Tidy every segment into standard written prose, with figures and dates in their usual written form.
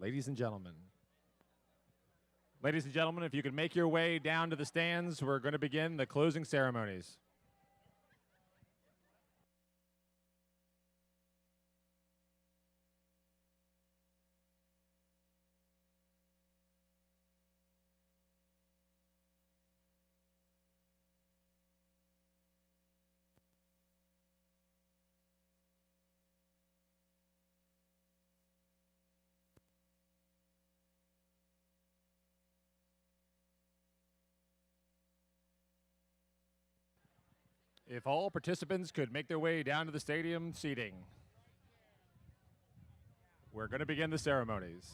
Ladies and gentlemen. Ladies and gentlemen, if you could make your way down to the stands, we're going to begin the closing ceremonies. If all participants could make their way down to the stadium seating, we're going to begin the ceremonies.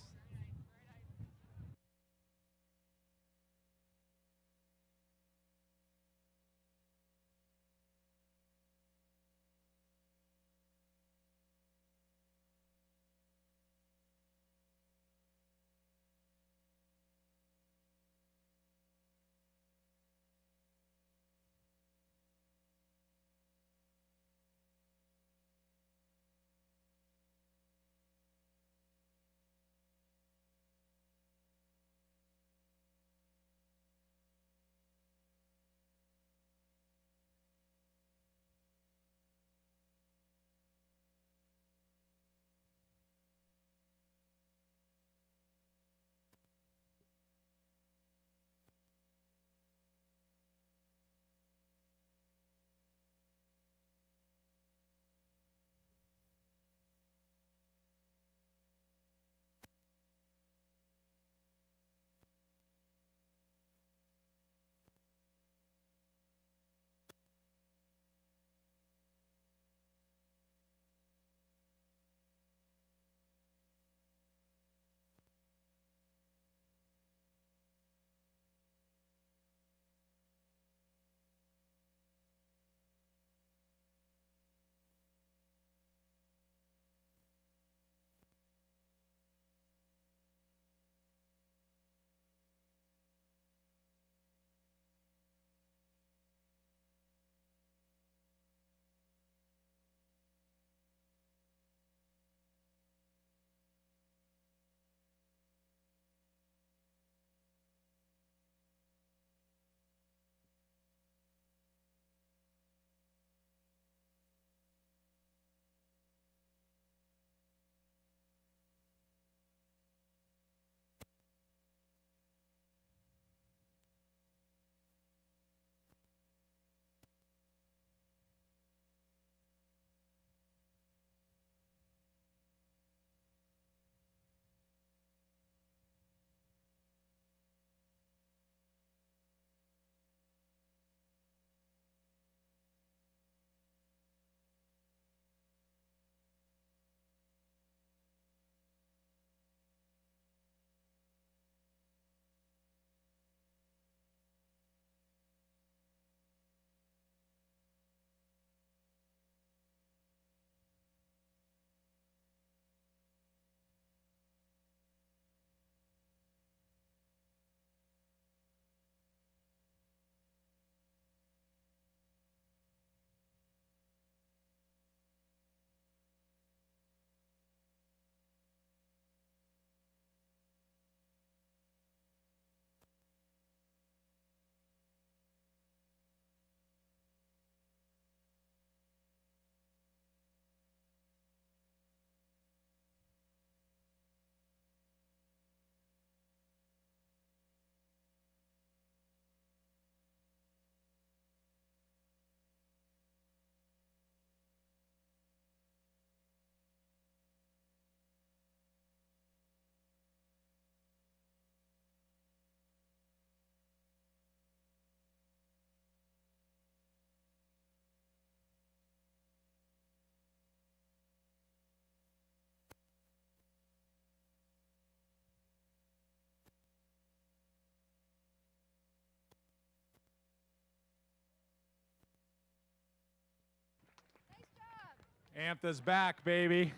Amta's back, baby.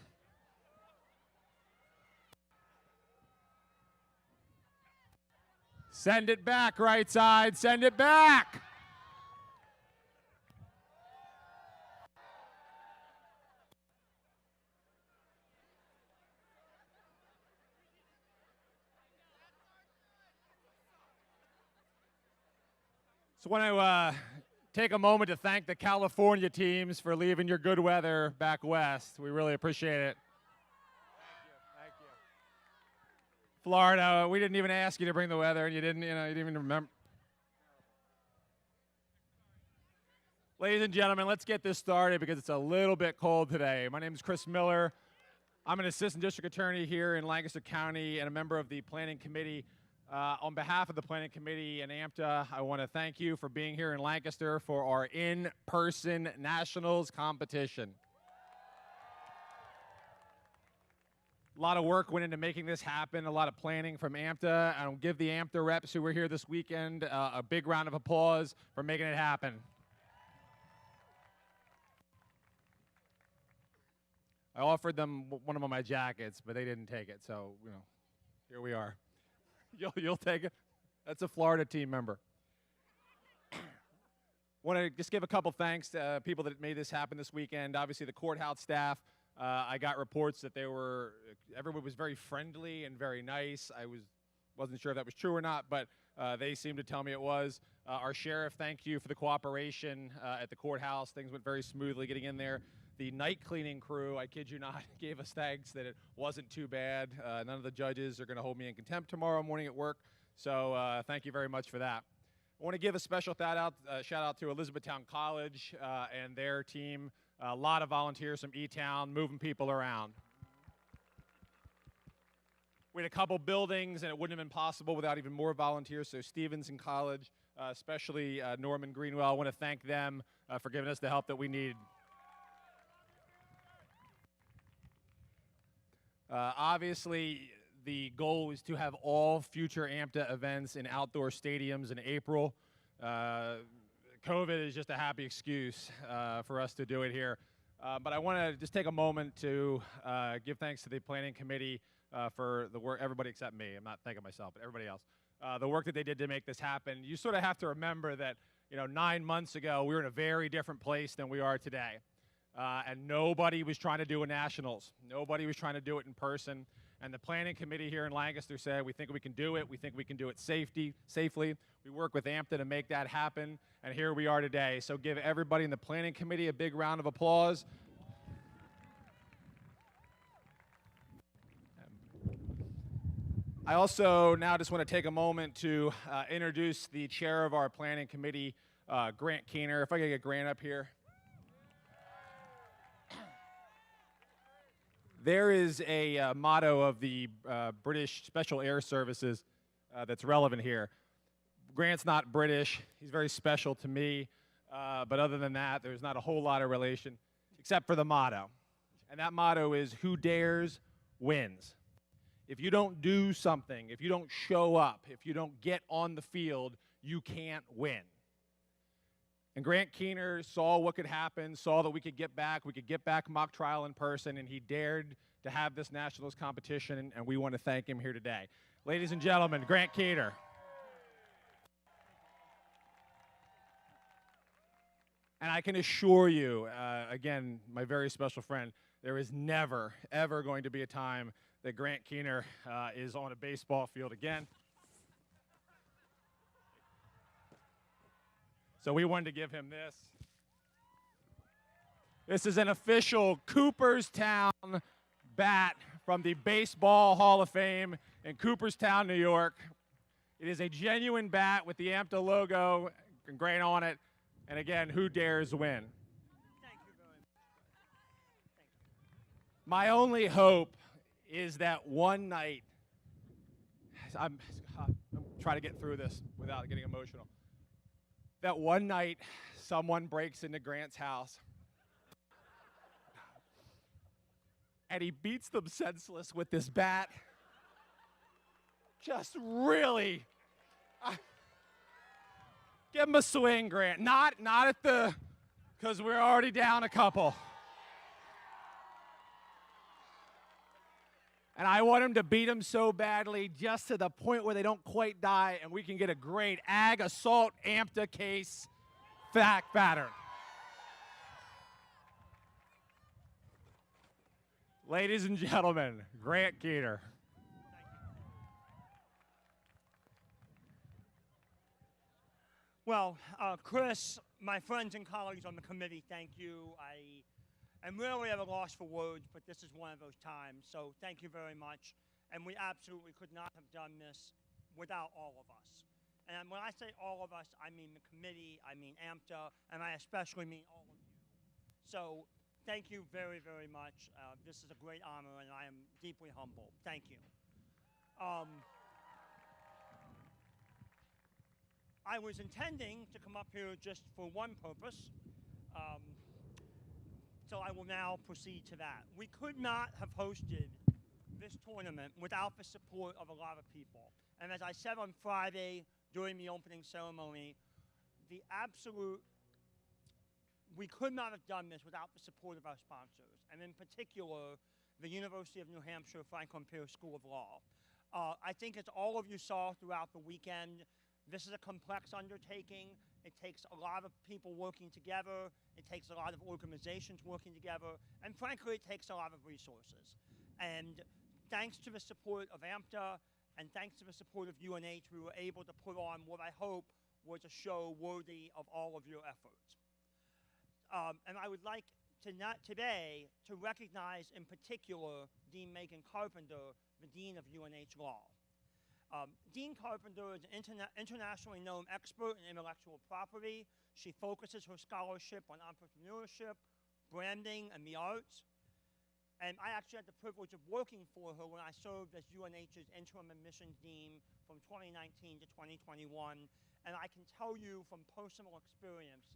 Send it back, right side. Send it back. So I want to take a moment to thank the California teams for leaving your good weather back west. We really appreciate it. Thank you. Florida, we didn't even ask you to bring the weather, and you didn't even remember. Ladies and gentlemen, let's get this started because it's a little bit cold today. My name is Chris Miller. I'm an assistant district attorney here in Lancaster County and a member of the planning committee. On behalf of the planning committee and Amta, I want to thank you for being here in Lancaster for our in-person nationals competition. A lot of work went into making this happen, a lot of planning from Amta. I'll give the Amta reps who were here this weekend a big round of applause for making it happen. I offered them one of my jackets, but they didn't take it, so, here we are. You'll take it? That's a Florida team member. Want to just give a couple thanks to people that made this happen this weekend. Obviously, the courthouse staff. I got reports that everyone was very friendly and very nice. I wasn't sure if that was true or not, but they seemed to tell me it was. Our sheriff, thank you for the cooperation at the courthouse. Things went very smoothly getting in there. The night cleaning crew, I kid you not, gave us thanks that it wasn't too bad. None of the judges are going to hold me in contempt tomorrow morning at work, so thank you very much for that. I want to give a special shout out to Elizabethtown College and their team. A lot of volunteers from E-Town moving people around. We had a couple buildings, and it wouldn't have been possible without even more volunteers, so Stevenson College, especially Norman Greenwell, I want to thank them for giving us the help that we need. Obviously, the goal is to have all future Amta events in outdoor stadiums in April. COVID is just a happy excuse for us to do it here. But I want to just take a moment to give thanks to the planning committee for the work, everybody except me. I'm not thanking myself, but everybody else. The work that they did to make this happen. You sort of have to remember that 9 months ago, we were in a very different place than we are today. And nobody was trying to do a nationals. Nobody was trying to do it in person. And the planning committee here in Lancaster said, we think we can do it. We think we can do it safely. We work with Amta to make that happen. And here we are today. So give everybody in the planning committee a big round of applause. I also now just want to take a moment to introduce the chair of our planning committee, Grant Keener. If I could get Grant up here. There is a motto of the British Special Air Services that's relevant here. Grant's not British. He's very special to me. But other than that, there's not a whole lot of relation, except for the motto. And that motto is, who dares wins. If you don't do something, if you don't show up, if you don't get on the field, you can't win. And Grant Keener saw what could happen, saw that we could get back mock trial in person, and he dared to have this nationals competition, and we want to thank him here today. Ladies and gentlemen, Grant Keener. And I can assure you, again, my very special friend, there is never, ever going to be a time that Grant Keener is on a baseball field again. So we wanted to give him this. This is an official Cooperstown bat from the Baseball Hall of Fame in Cooperstown, New York. It is a genuine bat with the Amta logo engraved on it. And again, who dares win? Thank you very much. Thank you. My only hope is that one night, I'm trying to get through this without getting emotional. That one night, someone breaks into Grant's house, and he beats them senseless with this bat. Just really, give him a swing, Grant. Not at the, because we're already down a couple. And I want him to beat him so badly, just to the point where they don't quite die, and we can get a great ag assault Amta case fact pattern. Ladies and gentlemen, Grant Keener. Well, Chris, my friends and colleagues on the committee, thank you. I am really at a loss for words, but this is one of those times. So thank you very much. And we absolutely could not have done this without all of us. And when I say all of us, I mean the committee, I mean Amta, and I especially mean all of you. So thank you very, very much. This is a great honor, and I am deeply humbled. Thank you. I was intending to come up here just for one purpose, so I will now proceed to that. We could not have hosted this tournament without the support of a lot of people. And as I said on Friday during the opening ceremony, we could not have done this without the support of our sponsors, and in particular, the University of New Hampshire Franklin Pierce School of Law. I think as all of you saw throughout the weekend, this is a complex undertaking. It takes a lot of people working together. It takes a lot of organizations working together. And frankly, it takes a lot of resources. And thanks to the support of Amta and thanks to the support of UNH, we were able to put on what I hope was a show worthy of all of your efforts. And I would like today to recognize in particular Dean Megan Carpenter, the Dean of UNH Law. Dean Carpenter is an internationally known expert in intellectual property. She focuses her scholarship on entrepreneurship, branding, and the arts. And I actually had the privilege of working for her when I served as UNH's interim admissions dean from 2019 to 2021. And I can tell you from personal experience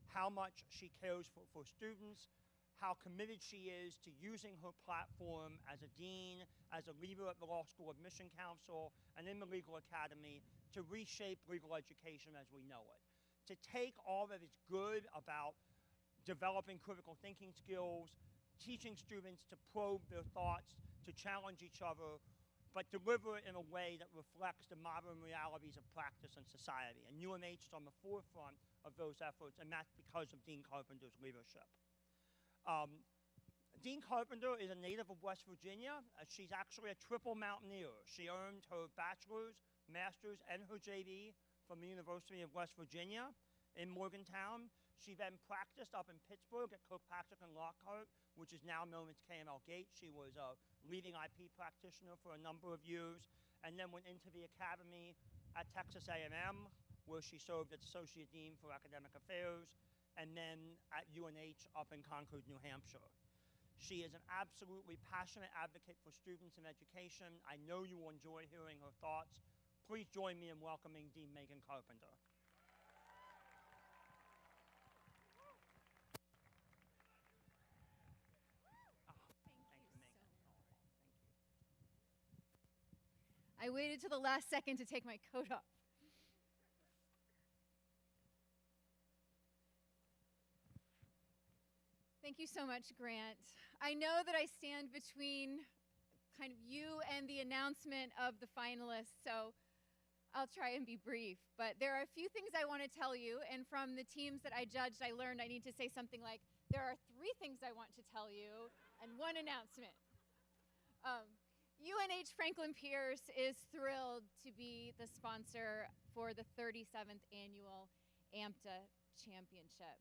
how much she cares for students, how committed she is to using her platform as a dean, as a leader at the Law School Admission Council, and in the Legal Academy to reshape legal education as we know it. To take all that is good about developing critical thinking skills, teaching students to probe their thoughts, to challenge each other, but deliver it in a way that reflects the modern realities of practice and society. And UNH is on the forefront of those efforts, and that's because of Dean Carpenter's leadership. Dean Carpenter is a native of West Virginia. She's actually a triple mountaineer. She earned her bachelor's, master's, and her JD from the University of West Virginia in Morgantown. She then practiced up in Pittsburgh at Kirkpatrick and Lockhart, which is now known as KML Gates. She was a leading IP practitioner for a number of years, and then went into the academy at Texas A&M, where she served as Associate Dean for Academic Affairs, and then at UNH up in Concord, New Hampshire. She is an absolutely passionate advocate for students and education. I know you will enjoy hearing her thoughts. Please join me in welcoming Dean Megan Carpenter. I waited till the last second to take my coat off. Thank you so much, Grant. I know that I stand between kind of you and the announcement of the finalists, so I'll try and be brief. But there are a few things I want to tell you, and from the teams that I judged, I learned I need to say something like, there are 3 things I want to tell you, and 1 announcement. UNH Franklin Pierce is thrilled to be the sponsor for the 37th annual Amta Championship.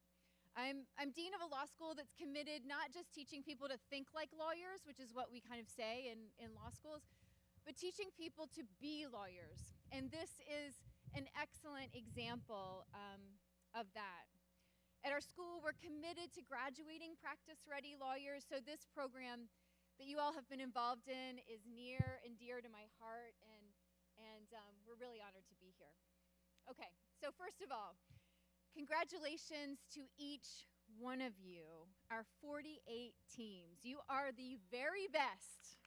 I'm dean of a law school that's committed not just teaching people to think like lawyers, which is what we kind of say in law schools, but teaching people to be lawyers. And this is an excellent example of that. At our school, we're committed to graduating practice-ready lawyers, so this program that you all have been involved in is near and dear to my heart, and we're really honored to be here. Okay, so first of all, congratulations to each one of you, our 48 teams. You are the very best.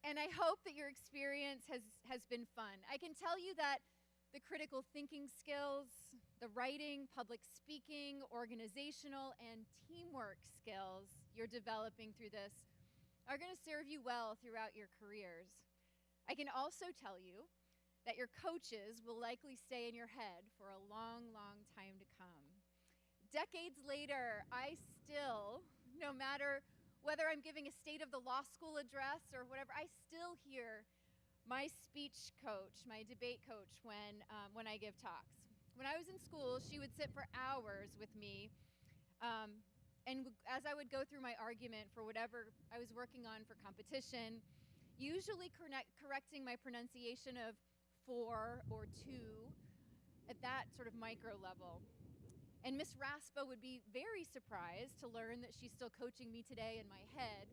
And I hope that your experience has been fun. I can tell you that the critical thinking skills, the writing, public speaking, organizational, and teamwork skills you're developing through this are going to serve you well throughout your careers. I can also tell you that your coaches will likely stay in your head for a long, long time to come. Decades later, I still, no matter Whether I'm giving a state of the law school address or whatever, I still hear my speech coach, my debate coach, when I give talks. When I was in school, she would sit for hours with me, and as I would go through my argument for whatever I was working on for competition, usually correcting my pronunciation of for or to at that sort of micro level. And Miss Raspa would be very surprised to learn that she's still coaching me today in my head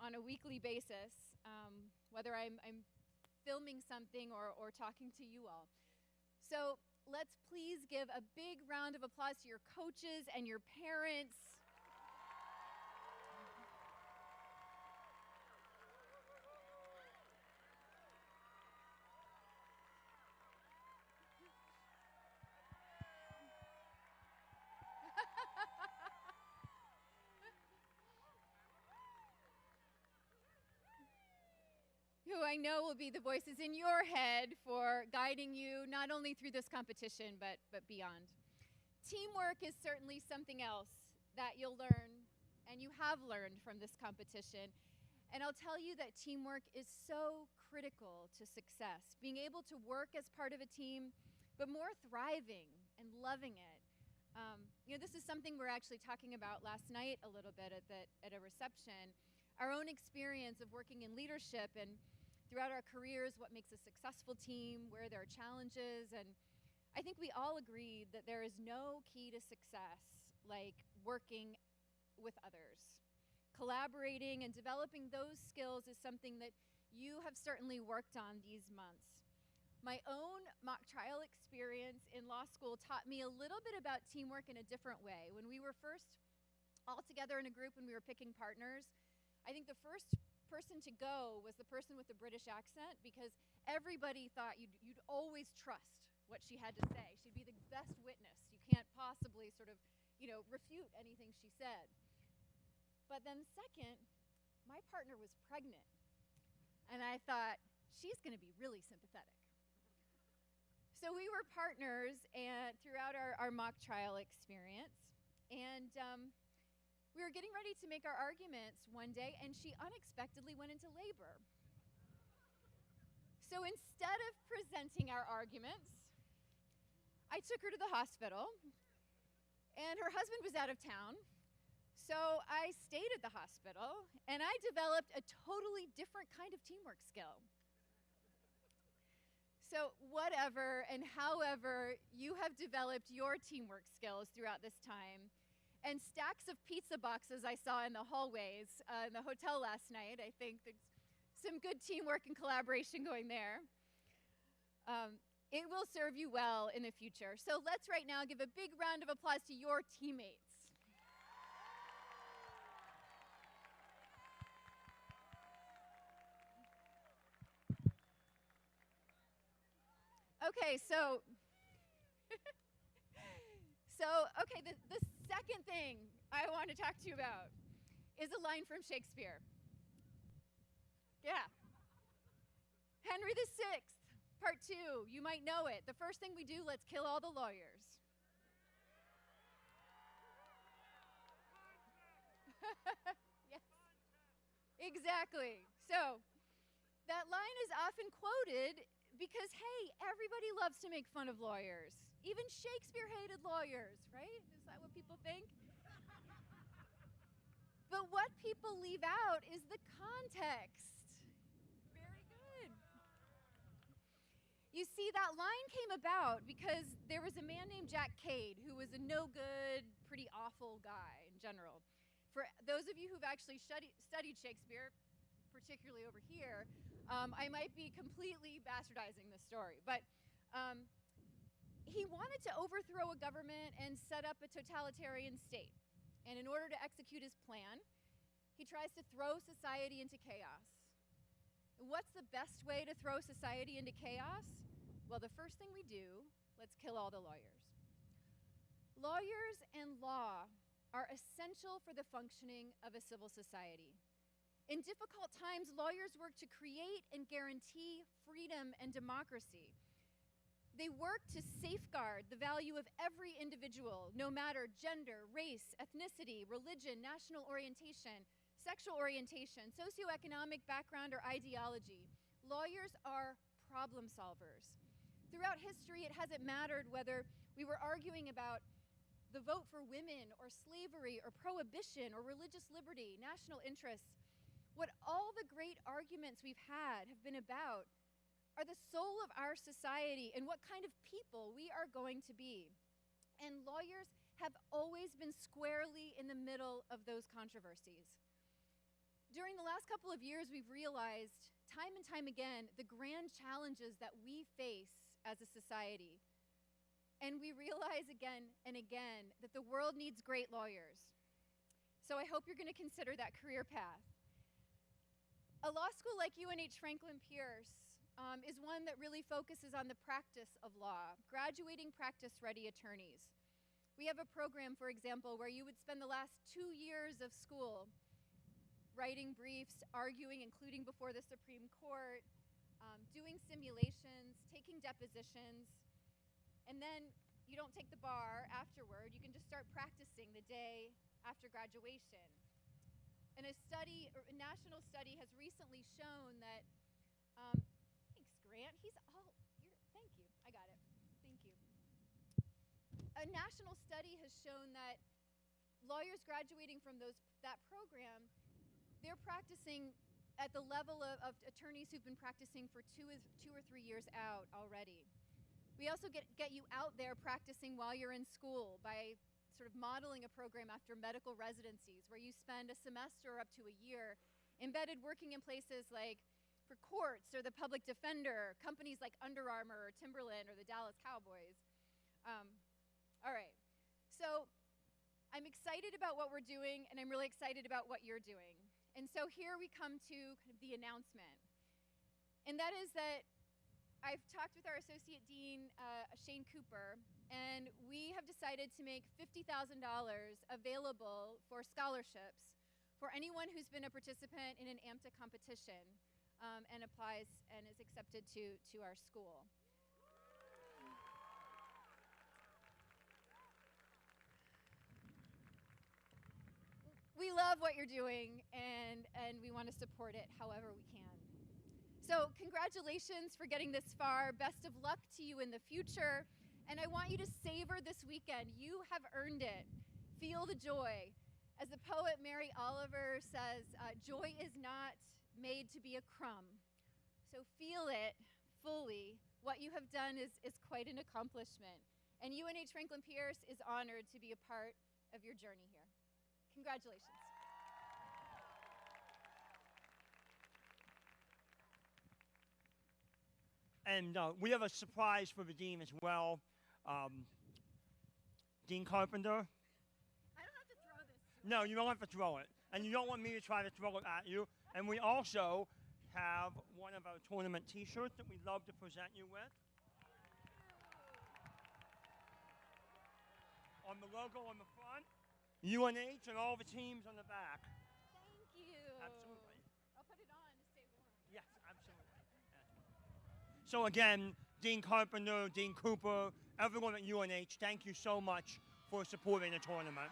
on a weekly basis, whether I'm filming something or talking to you all. So let's please give a big round of applause to your coaches and your parents. Who I know will be the voices in your head for guiding you not only through this competition, but beyond. Teamwork is certainly something else that you'll learn, and you have learned from this competition. And I'll tell you that teamwork is so critical to success. Being able to work as part of a team, but more thriving and loving it. This is something we're actually talking about last night a little bit at a reception. Our own experience of working in leadership and throughout our careers, what makes a successful team, where there are challenges, and I think we all agreed that there is no key to success like working with others. Collaborating and developing those skills is something that you have certainly worked on these months. My own mock trial experience in law school taught me a little bit about teamwork in a different way. When we were first all together in a group and we were picking partners, I think the first person to go was the person with the British accent, because everybody thought you'd always trust what she had to say. She'd be the best witness. You can't possibly sort of, refute anything she said. But then second, my partner was pregnant. And I thought, she's going to be really sympathetic. So we were partners and throughout our mock trial experience. And we were getting ready to make our arguments one day, and she unexpectedly went into labor. So instead of presenting our arguments, I took her to the hospital, and her husband was out of town. So I stayed at the hospital, and I developed a totally different kind of teamwork skill. So whatever and however you have developed your teamwork skills throughout this time, and stacks of pizza boxes I saw in the hallways in the hotel last night. I think there's some good teamwork and collaboration going there. It will serve you well in the future. So let's right now give a big round of applause to your teammates. Okay, the second thing I want to talk to you about is a line from Shakespeare. Yeah. Henry VI, Part 2, you might know it. The first thing we do, let's kill all the lawyers. Yes, exactly. So that line is often quoted because, hey, everybody loves to make fun of lawyers. Even Shakespeare hated lawyers, right? Is that what people think? But what people leave out is the context. Very good. You see, that line came about because there was a man named Jack Cade who was a no-good, pretty awful guy in general. For those of you who've actually studied Shakespeare, particularly over here, I might be completely bastardizing this story, but he wanted to overthrow a government and set up a totalitarian state. And in order to execute his plan, he tries to throw society into chaos. What's the best way to throw society into chaos? Well, the first thing we do, let's kill all the lawyers. Lawyers and law are essential for the functioning of a civil society. In difficult times, lawyers work to create and guarantee freedom and democracy. They work to safeguard the value of every individual, no matter gender, race, ethnicity, religion, national orientation, sexual orientation, socioeconomic background, or ideology. Lawyers are problem solvers. Throughout history, it hasn't mattered whether we were arguing about the vote for women, or slavery, or prohibition, or religious liberty, national interests. What all the great arguments we've had have been about are the soul of our society and what kind of people we are going to be. And lawyers have always been squarely in the middle of those controversies. During the last couple of years, we've realized time and time again the grand challenges that we face as a society. And we realize again and again that the world needs great lawyers. So I hope you're going to consider that career path. A law school like UNH Franklin Pierce is one that really focuses on the practice of law, graduating practice-ready attorneys. We have a program, for example, where you would spend the last 2 years of school writing briefs, arguing, including before the Supreme Court, doing simulations, taking depositions, and then you don't take the bar afterward. You can just start practicing the day after graduation. And a national study has recently shown that, thanks, Grant. Thank you. I got it. Thank you. A national study has shown that lawyers graduating from that program, they're practicing at the level of attorneys who've been practicing for 2 or 3 years out already. We also get you out there practicing while you're in school by sort of modeling a program after medical residencies where you spend a semester up to a year embedded working in places like for courts or the public defender, companies like Under Armour or Timberland or the Dallas Cowboys. All right, so I'm excited about what we're doing, and I'm really excited about what you're doing. And so here we come to kind of the announcement. And that is that I've talked with our Associate Dean, Shane Cooper, and we have decided to make $50,000 available for scholarships for anyone who's been a participant in an Amta competition and applies and is accepted to our school. We love what you're doing, and we want to support it however we can. So congratulations for getting this far. Best of luck to you in the future. And I want you to savor this weekend. You have earned it. Feel the joy. As the poet Mary Oliver says, joy is not made to be a crumb. So feel it fully. What you have done is quite an accomplishment. And UNH Franklin Pierce is honored to be a part of your journey here. Congratulations. And we have a surprise for the dean as well. Dean Carpenter. I don't have to throw this. No, you don't have to throw it. And you don't want me to try to throw it at you. And we also have one of our tournament t-shirts that we'd love to present you with. On the logo on the front, UNH and all the teams on the back. Thank you. Absolutely. I'll put it on to stay warm. Yes, absolutely. So again, Dean Carpenter, Dean Cooper, everyone at UNH, thank you so much for supporting the tournament.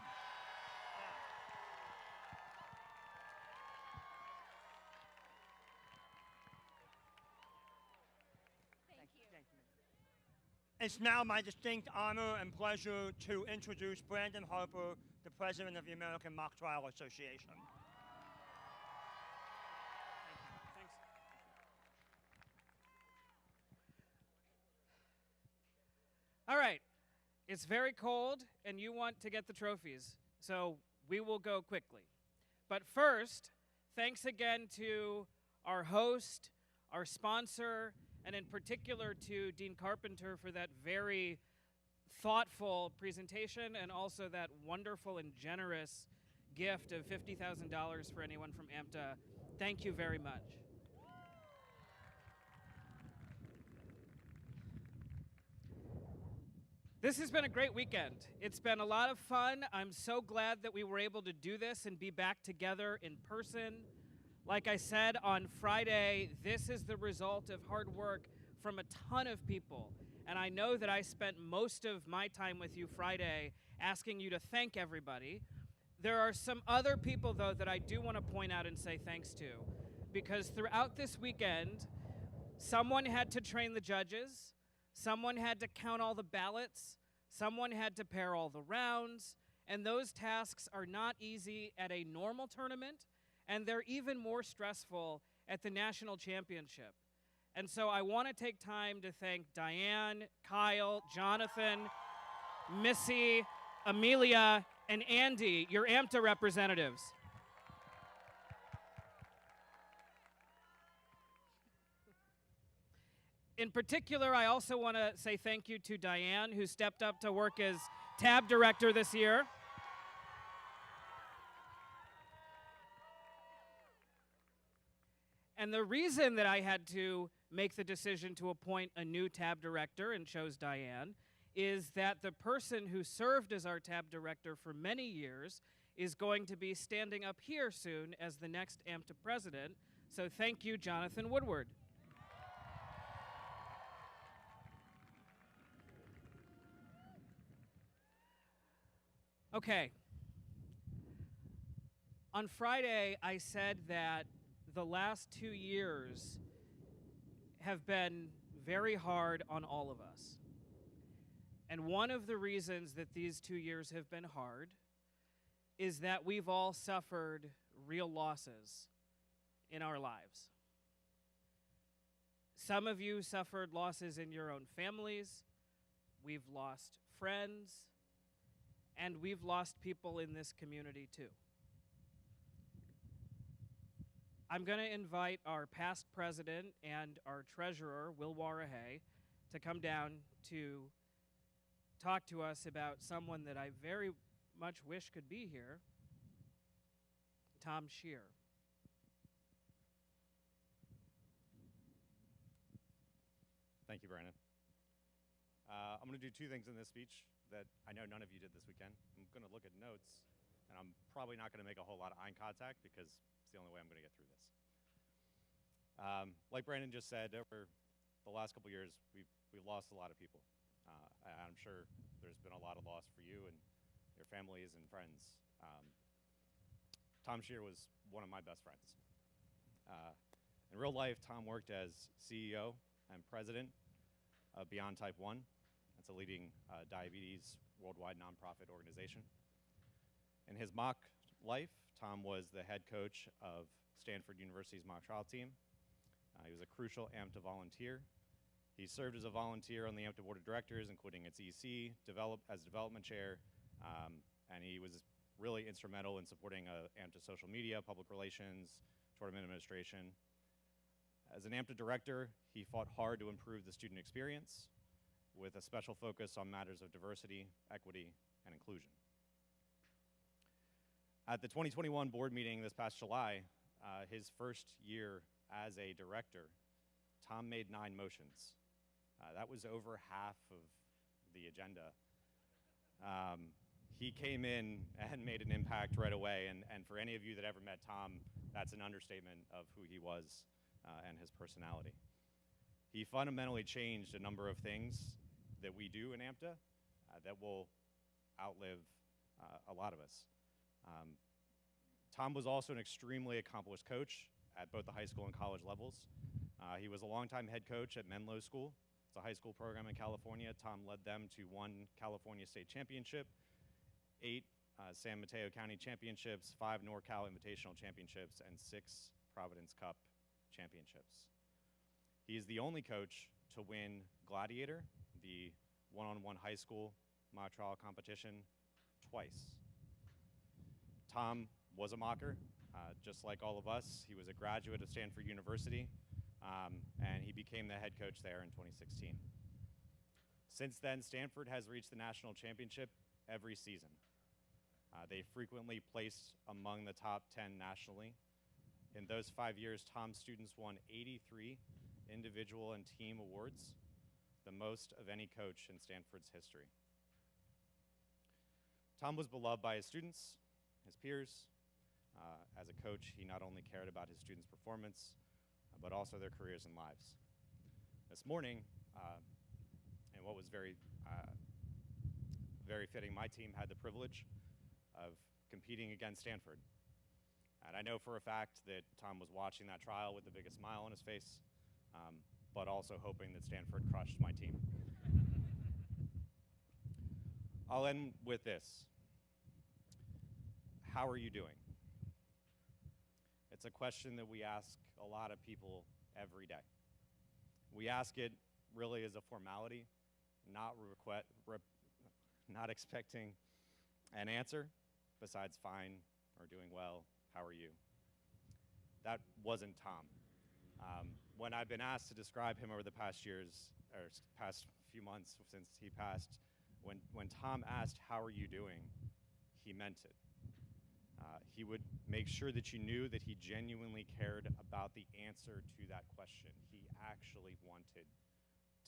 Thank you. Thank you. It's now my distinct honor and pleasure to introduce Brandon Harper, the president of the American Mock Trial Association. Thanks. All right. It's very cold, and you want to get the trophies, so we will go quickly. But first, thanks again to our host, our sponsor, and in particular to Dean Carpenter for that very thoughtful presentation and also that wonderful and generous gift of $50,000 for anyone from Amta. Thank you very much. This has been a great weekend. It's been a lot of fun. I'm so glad that we were able to do this and be back together in person. Like I said on Friday, this is the result of hard work from a ton of people. And I know that I spent most of my time with you Friday asking you to thank everybody. There are some other people, though, that I do want to point out and say thanks to, because throughout this weekend, someone had to train the judges, someone had to count all the ballots, someone had to pair all the rounds, and those tasks are not easy at a normal tournament, and they're even more stressful at the national championship. And so I want to take time to thank Diane, Kyle, Jonathan, Missy, Amelia, and Andy, your Amta representatives. In particular, I also want to say thank you to Diane, who stepped up to work as tab director this year. And the reason that I had to make the decision to appoint a new tab director and chose Diane is that the person who served as our tab director for many years is going to be standing up here soon as the next Amta president. So thank you, Jonathan Woodward. Okay. On Friday, I said that the last 2 years have been very hard on all of us. And one of the reasons that these 2 years have been hard is that we've all suffered real losses in our lives. Some of you suffered losses in your own families. We've lost friends. And we've lost people in this community too. I'm going to invite our past president and our treasurer, Will Warahay, to come down to talk to us about someone that I very much wish could be here, Tom Shear. Thank you, Brandon. I'm going to do 2 things in this speech that I know none of you did this weekend. I'm going to look at notes, and I'm probably not going to make a whole lot of eye contact because it's the only way I'm going to get through this. Like Brandon just said, over the last couple years, we've lost a lot of people. I'm sure there's been a lot of loss for you and your families and friends. Tom Shear was one of my best friends. In real life, Tom worked as CEO and president of Beyond Type 1. It's a leading diabetes worldwide nonprofit organization. In his mock life, Tom was the head coach of Stanford University's mock trial team. He was a crucial Amta volunteer. He served as a volunteer on the Amta board of directors, including its EC, as development chair, and he was really instrumental in supporting Amta social media, public relations, tournament administration. As an Amta director, he fought hard to improve the student experience with a special focus on matters of diversity, equity, and inclusion. At the 2021 board meeting this past July, his first year as a director, Tom made 9 motions. That was over half of the agenda. He came in and made an impact right away, and for any of you that ever met Tom, that's an understatement of who he was and his personality. He fundamentally changed a number of things that we do in Amta that will outlive a lot of us. Tom was also an extremely accomplished coach at both the high school and college levels. He was a longtime head coach at Menlo School. It's a high school program in California. Tom led them to 1 California State Championship, 8 San Mateo County Championships, 5 NorCal Invitational Championships, and 6 Providence Cup Championships. He is the only coach to win Gladiator, the one-on-one high school mock trial competition, twice. Tom was a mocker, just like all of us. He was a graduate of Stanford University, and he became the head coach there in 2016. Since then, Stanford has reached the national championship every season. They frequently place among the top 10 nationally. In those 5 years, Tom's students won 83 individual and team awards, the most of any coach in Stanford's history. Tom was beloved by his students, his peers. As a coach, he not only cared about his students' performance, but also their careers and lives. This morning, and what was very fitting, my team had the privilege of competing against Stanford. And I know for a fact that Tom was watching that trial with the biggest smile on his face, but also hoping that Stanford crushed my team. I'll end with this. How are you doing? It's a question that we ask a lot of people every day. We ask it really as a formality, not expecting an answer besides fine or doing well, how are you? That wasn't Tom. When I've been asked to describe him over the past years, or past few months since he passed, when Tom asked, how are you doing, he meant it. He would make sure that you knew that he genuinely cared about the answer to that question. He actually wanted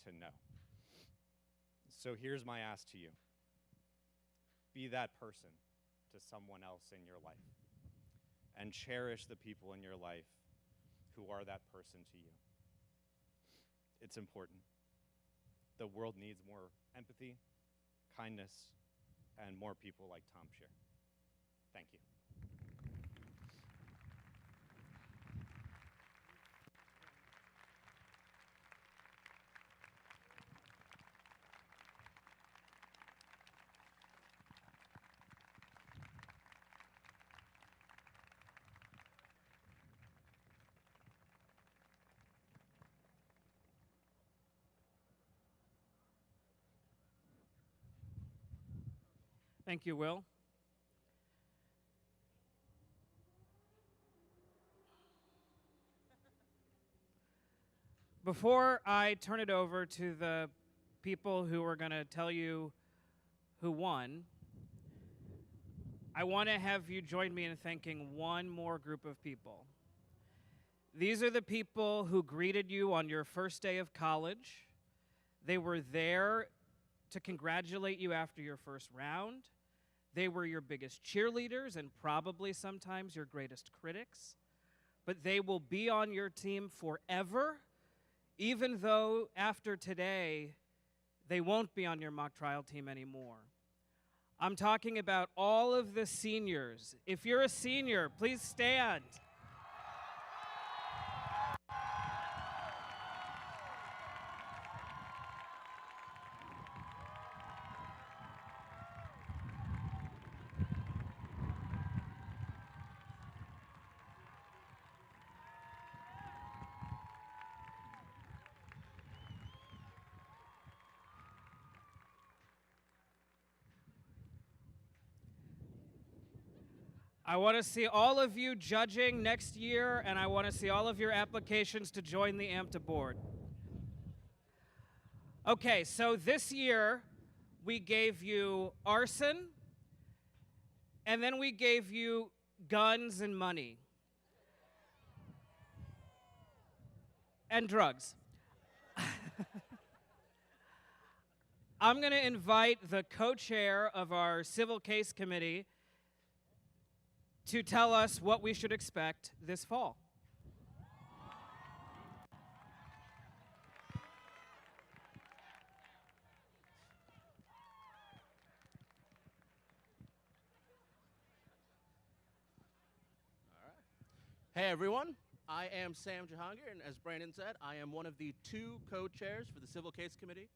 to know. So here's my ask to you. Be that person to someone else in your life, and cherish the people in your life who are that person to you. It's important. The world needs more empathy, kindness, and more people like Tom Scheer. Thank you. Thank you, Will. Before I turn it over to the people who are going to tell you who won, I want to have you join me in thanking one more group of people. These are the people who greeted you on your first day of college. They were there to congratulate you after your first round. They were your biggest cheerleaders and probably sometimes your greatest critics. But they will be on your team forever, even though after today, they won't be on your mock trial team anymore. I'm talking about all of the seniors. If you're a senior, please stand. I want to see all of you judging next year, and I want to see all of your applications to join the Amta board. Okay, so this year we gave you arson, and then we gave you guns and money. And drugs. I'm going to invite the co-chair of our Civil Case Committee to tell us what we should expect this fall. Hey everyone, I am Sam Jahangir, and as Brandon said, I am one of the two co-chairs for the Civil Case Committee.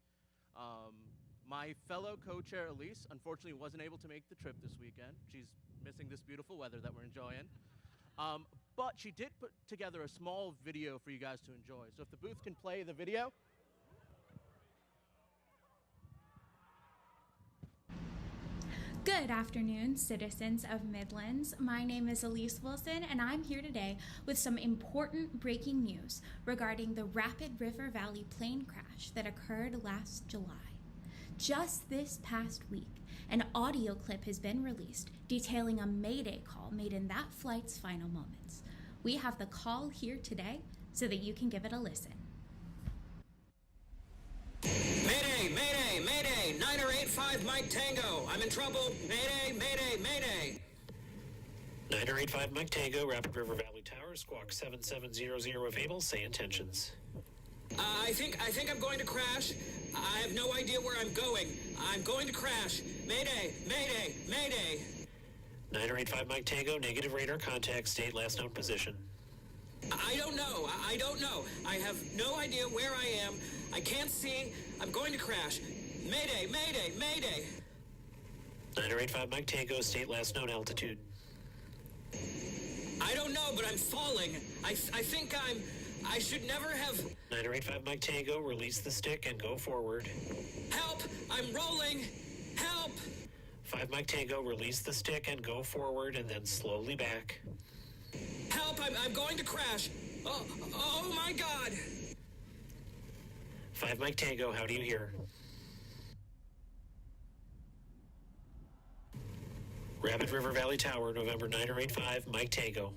My fellow co-chair, Elise, unfortunately wasn't able to make the trip this weekend. She's missing this beautiful weather that we're enjoying. But she did put together a small video for you guys to enjoy. So if the booth can play the video. Good afternoon, citizens of Midlands. My name is Elise Wilson, and I'm here today with some important breaking news regarding the Rapid River Valley plane crash that occurred last July. Just this past week, an audio clip has been released detailing a mayday call made in that flight's final moments. We have the call here today so that you can give it a listen. Mayday, mayday, mayday, 9085 Mike Tango. I'm in trouble. Mayday, mayday, mayday. 9085 Mike Tango, Rapid River Valley Tower, squawk 7700 of Able, say intentions. I think I'm going to crash. I have no idea where I'm going. I'm going to crash. Mayday, mayday, mayday. 985 Mike Tango, negative radar contact, state last known position. I don't know. I don't know. I have no idea where I am. I can't see. I'm going to crash. Mayday, mayday, mayday. 985 Mike Tango, state last known altitude. I don't know, but I'm falling. I think I should never have... 985 Mike Tango, release the stick and go forward. Help! I'm rolling! Help! 5 Mike Tango, release the stick and go forward and then slowly back. Help! I'm going to crash! Oh my God! 5 Mike Tango, how do you hear? Rapid River Valley Tower, November 985, Mike Tango.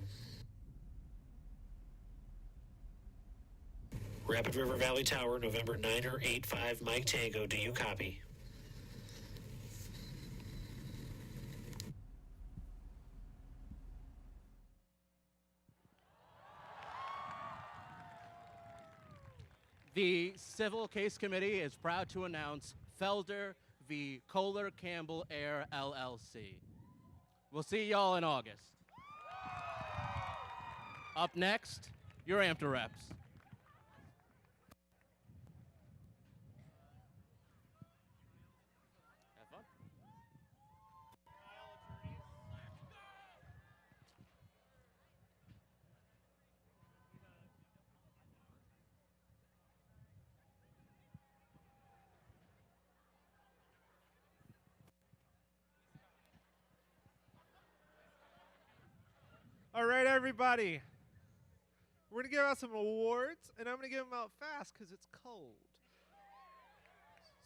Rapid River Valley Tower, November 985, Mike Tango. Do you copy? The Civil Case Committee is proud to announce Felder v. Kohler Campbell Air LLC. We'll see y'all in August. Up next, your Amta reps. Have fun. All right, everybody. We're going to give out some awards, and I'm going to give them out fast because it's cold.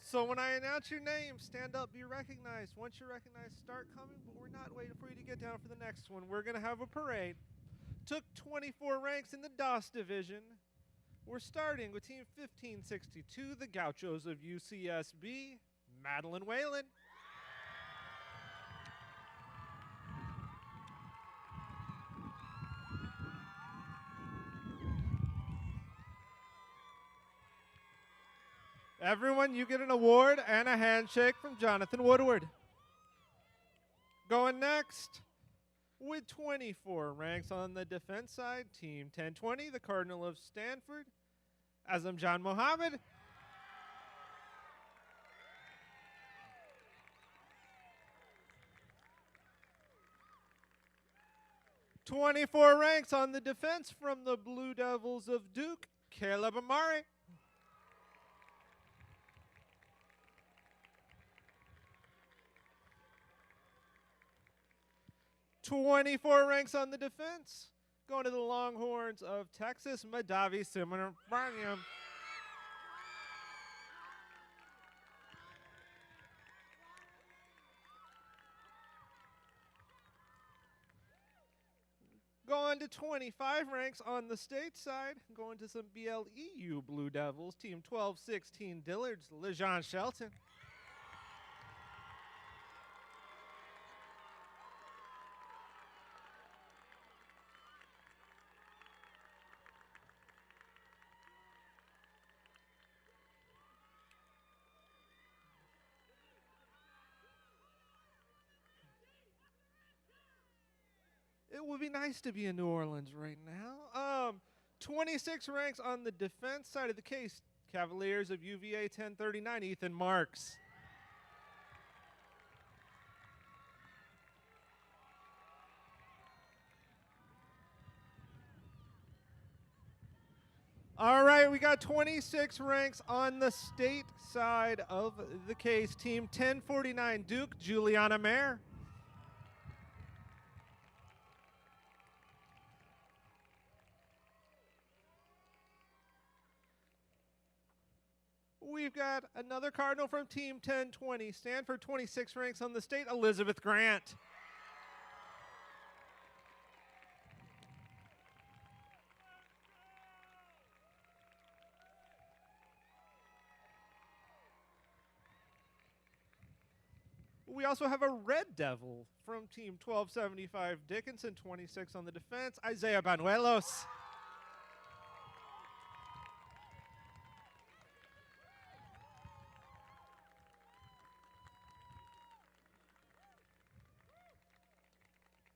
So when I announce your name, stand up, be recognized. Once you're recognized, start coming, but we're not waiting for you to get down for the next one. We're going to have a parade. Took 24 ranks in the DOS division. We're starting with Team 1562, the Gauchos of UCSB, Madeline Whalen. Everyone, you get an award and a handshake from Jonathan Woodward. Going next, with 24 ranks on the defense side, Team 1020, the Cardinal of Stanford, Azamjan Mohammed. "24 ranks on the defense from the Blue Devils of Duke, Caleb Amari. "24 ranks on the defense, going to the Longhorns of Texas, Madavi Simon-Braniam. Going to 25 ranks on the state side, going to some BLEU Blue Devils, Team 1216 Dillards, LeJean Shelton. It would be nice to be in New Orleans right now. 26 ranks on the defense side of the case, Cavaliers of UVA 1039, Ethan Marks. All right, we got 26 ranks on the state side of the case, Team 1049 Duke, Juliana Mayer. We've got another Cardinal from Team 1020, Stanford, 26 ranks on the state, Elizabeth Grant. We also have a Red Devil from Team 1275 Dickinson, 26 on the defense, Isaiah Banuelos.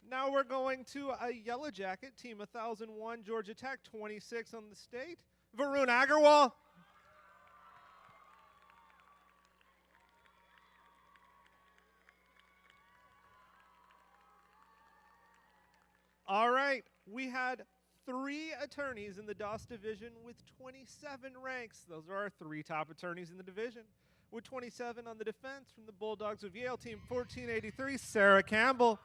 Now we're going to a Yellow Jacket, Team 1001, Georgia Tech, 26 on the state. Varun Agarwal. All right, we had 3 attorneys in the DOS division with 27 ranks. Those are our 3 top attorneys in the division. With 27 on the defense from the Bulldogs of Yale, Team 1483, Sarah Campbell.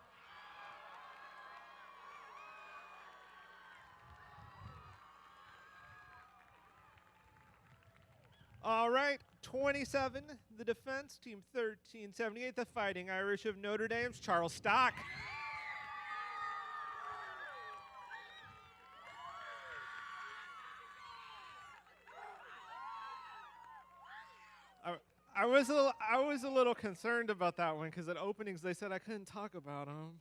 All right, 27, the defense, Team 1378, the Fighting Irish of Notre Dame's Charles Stock. I was a little concerned about that one because at openings they said I couldn't talk about them.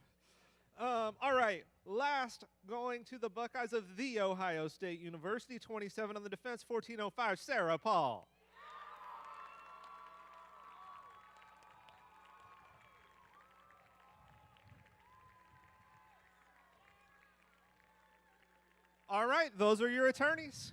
All right, last going to the Buckeyes of The Ohio State University, 27 on the defense, 1405, Sarah Paul. All right, those are your attorneys.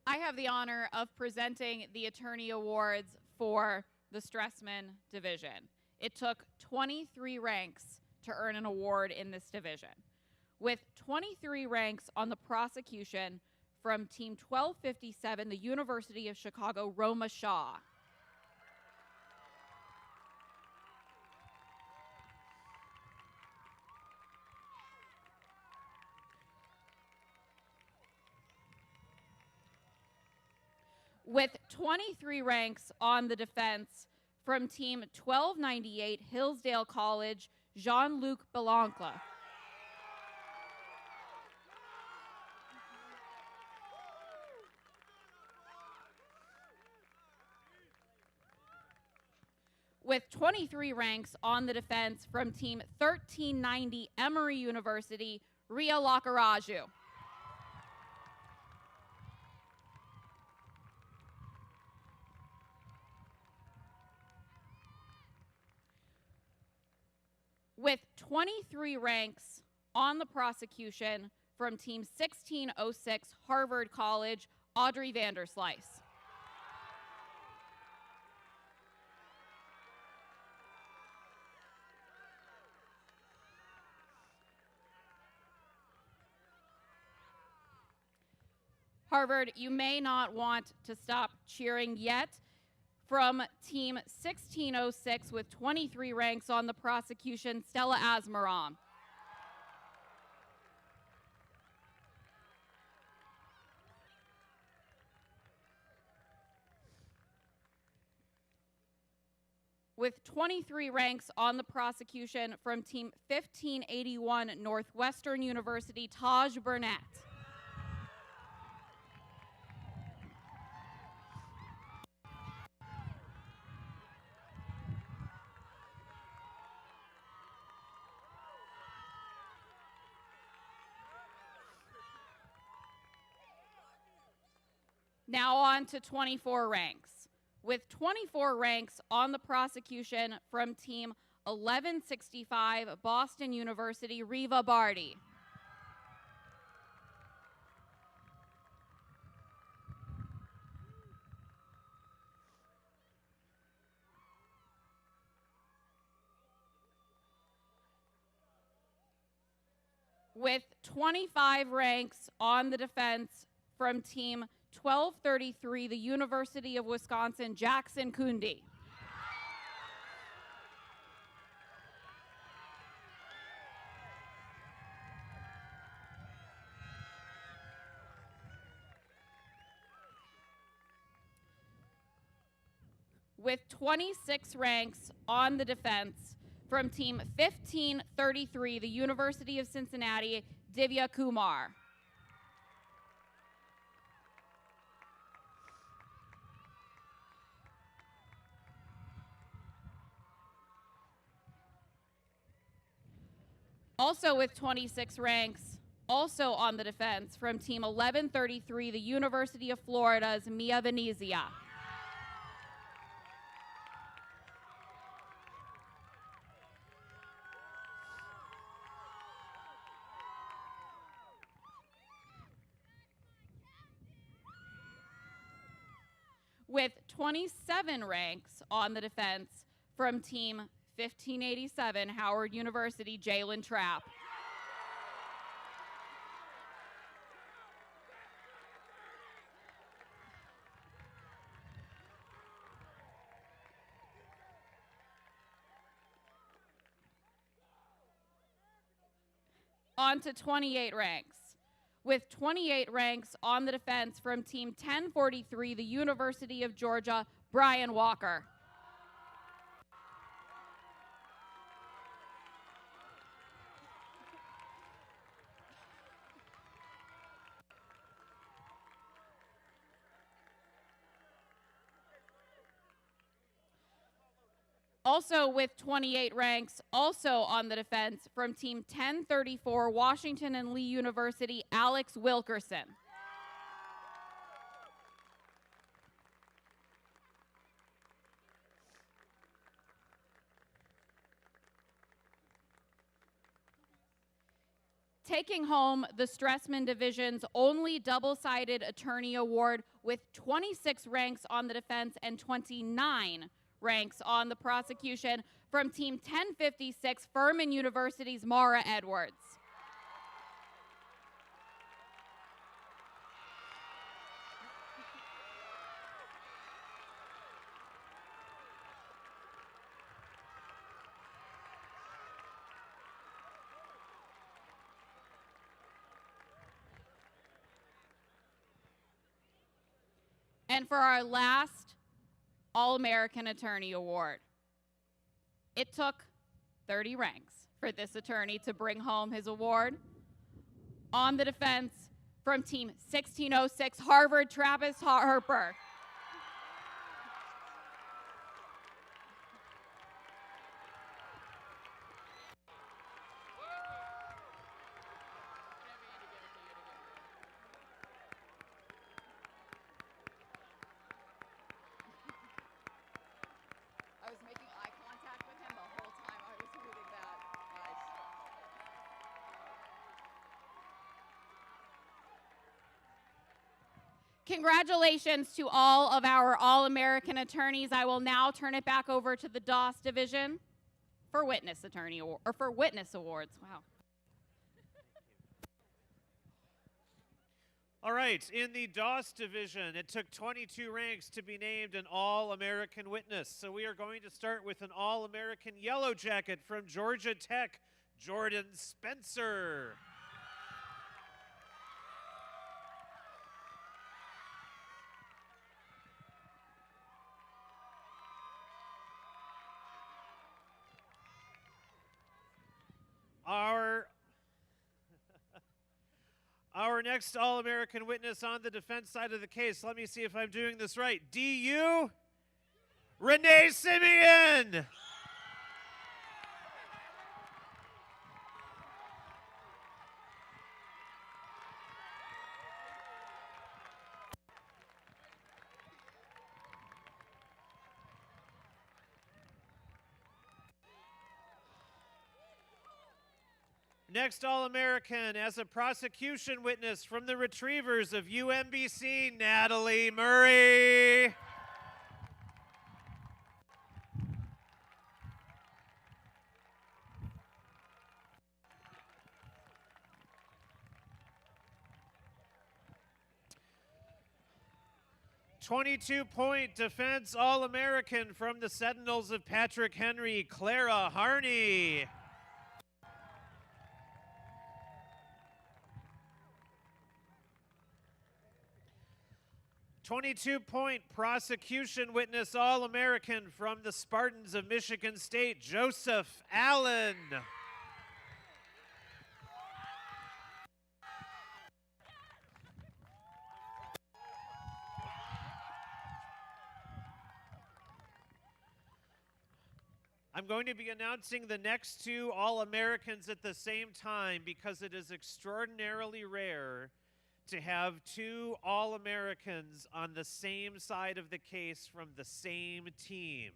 I have the honor of presenting the attorney awards for the Stressman division. It took 23 ranks to earn an award in this division. With 23 ranks on the prosecution from Team 1257, the University of Chicago, Roma Shaw. With 23 ranks on the defense from Team 1298, Hillsdale College, Jean-Luc Belancle. With 23 ranks on the defense from Team 1390, Emory University, Ria Lakaraju. With 23 ranks on the prosecution from Team 1606, Harvard College, Audrey Vanderslice. Harvard, you may not want to stop cheering yet. From Team 1606 with 23 ranks on the prosecution, Stella Asmaram. With 23 ranks on the prosecution from Team 1581, Northwestern University, Taj Burnett. Now on to 24 ranks. With 24 ranks on the prosecution from Team 1165, Boston University, Riva Barty. With 25 ranks on the defense from Team 1233, the University of Wisconsin, Jackson Kundi. With 26 ranks on the defense from Team 1533, the University of Cincinnati, Divya Kumar. Also with 26 ranks, also on the defense from Team 1133, the University of Florida's Mia Venezia. With 27 ranks on the defense from Team 1587, Howard University, Jalen Trapp. On to 28 ranks. With 28 ranks on the defense from Team 1043, the University of Georgia, Brian Walker. Also with 28 ranks, also on the defense from Team 1034, Washington and Lee University, Alex Wilkerson. Taking home the Stressman Division's only double-sided attorney award with 26 ranks on the defense and 29 ranks on the prosecution from Team 1056, Furman University's Mara Edwards. And for our last All-American Attorney Award, it took 30 ranks for this attorney to bring home his award. On the defense from Team 1606, Harvard, Travis Harper. I was making eye contact with him the whole time I was reading that. Congratulations to all of our All-American attorneys. I will now turn it back over to the DOS division for witness attorney or for witness awards. Wow. All right, in the DOS division, it took 22 ranks to be named an All-American witness. So we are going to start with an All-American Yellow Jacket from Georgia Tech, Jordan Spencer. Our next All-American witness on the defense side of the case, let me see if I'm doing this right. DU, Renee Simeon. Next All-American as a prosecution witness from the Retrievers of UMBC, Natalie Murray. .22 defense All-American from the Sentinels of Patrick Henry, Clara Harney. 22-point prosecution witness All-American from the Spartans of Michigan State, Joseph Allen. I'm going to be announcing the next two All-Americans at the same time because it is extraordinarily rare to have two All-Americans on the same side of the case from the same team.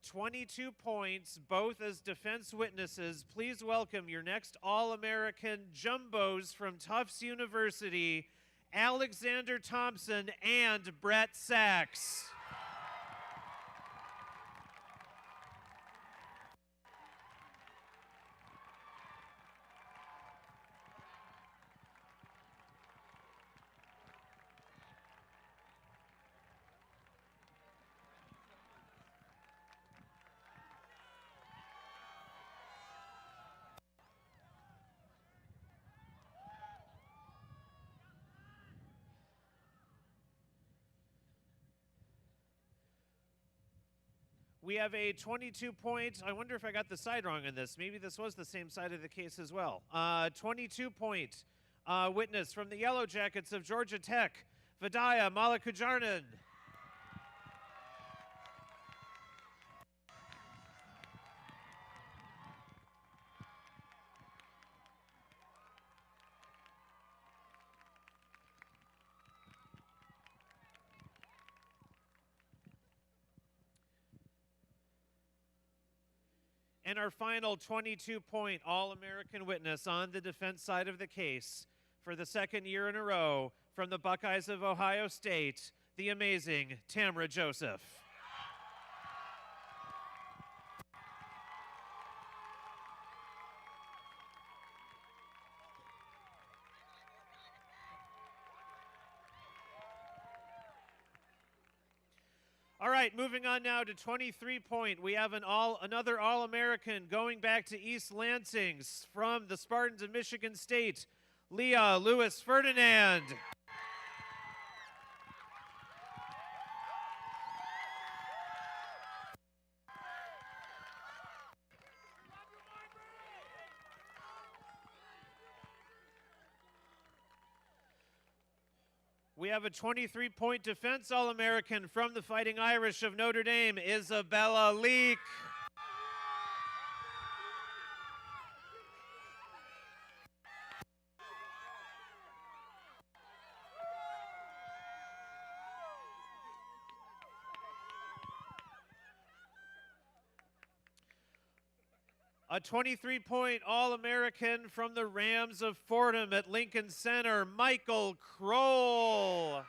22 points, both as defense witnesses. Please welcome your next All-American Jumbos from Tufts University, Alexander Thompson and Brett Sachs. We have a 22-point, I wonder if I got the side wrong on this. Maybe this was the same side of the case as well. 22-point witness from the Yellow Jackets of Georgia Tech, Vidya Malakujarnan. And our final 22-point All-American witness on the defense side of the case for the second year in a row from the Buckeyes of Ohio State, the amazing Tamra Joseph. All right, moving on now to 23-point. We have another All-American going back to East Lansing from the Spartans of Michigan State, Leah Lewis Ferdinand. We have a 23-point defense All-American from the Fighting Irish of Notre Dame, Isabella Leak. A 23-point All-American from the Rams of Fordham at Lincoln Center, Michael Kroll.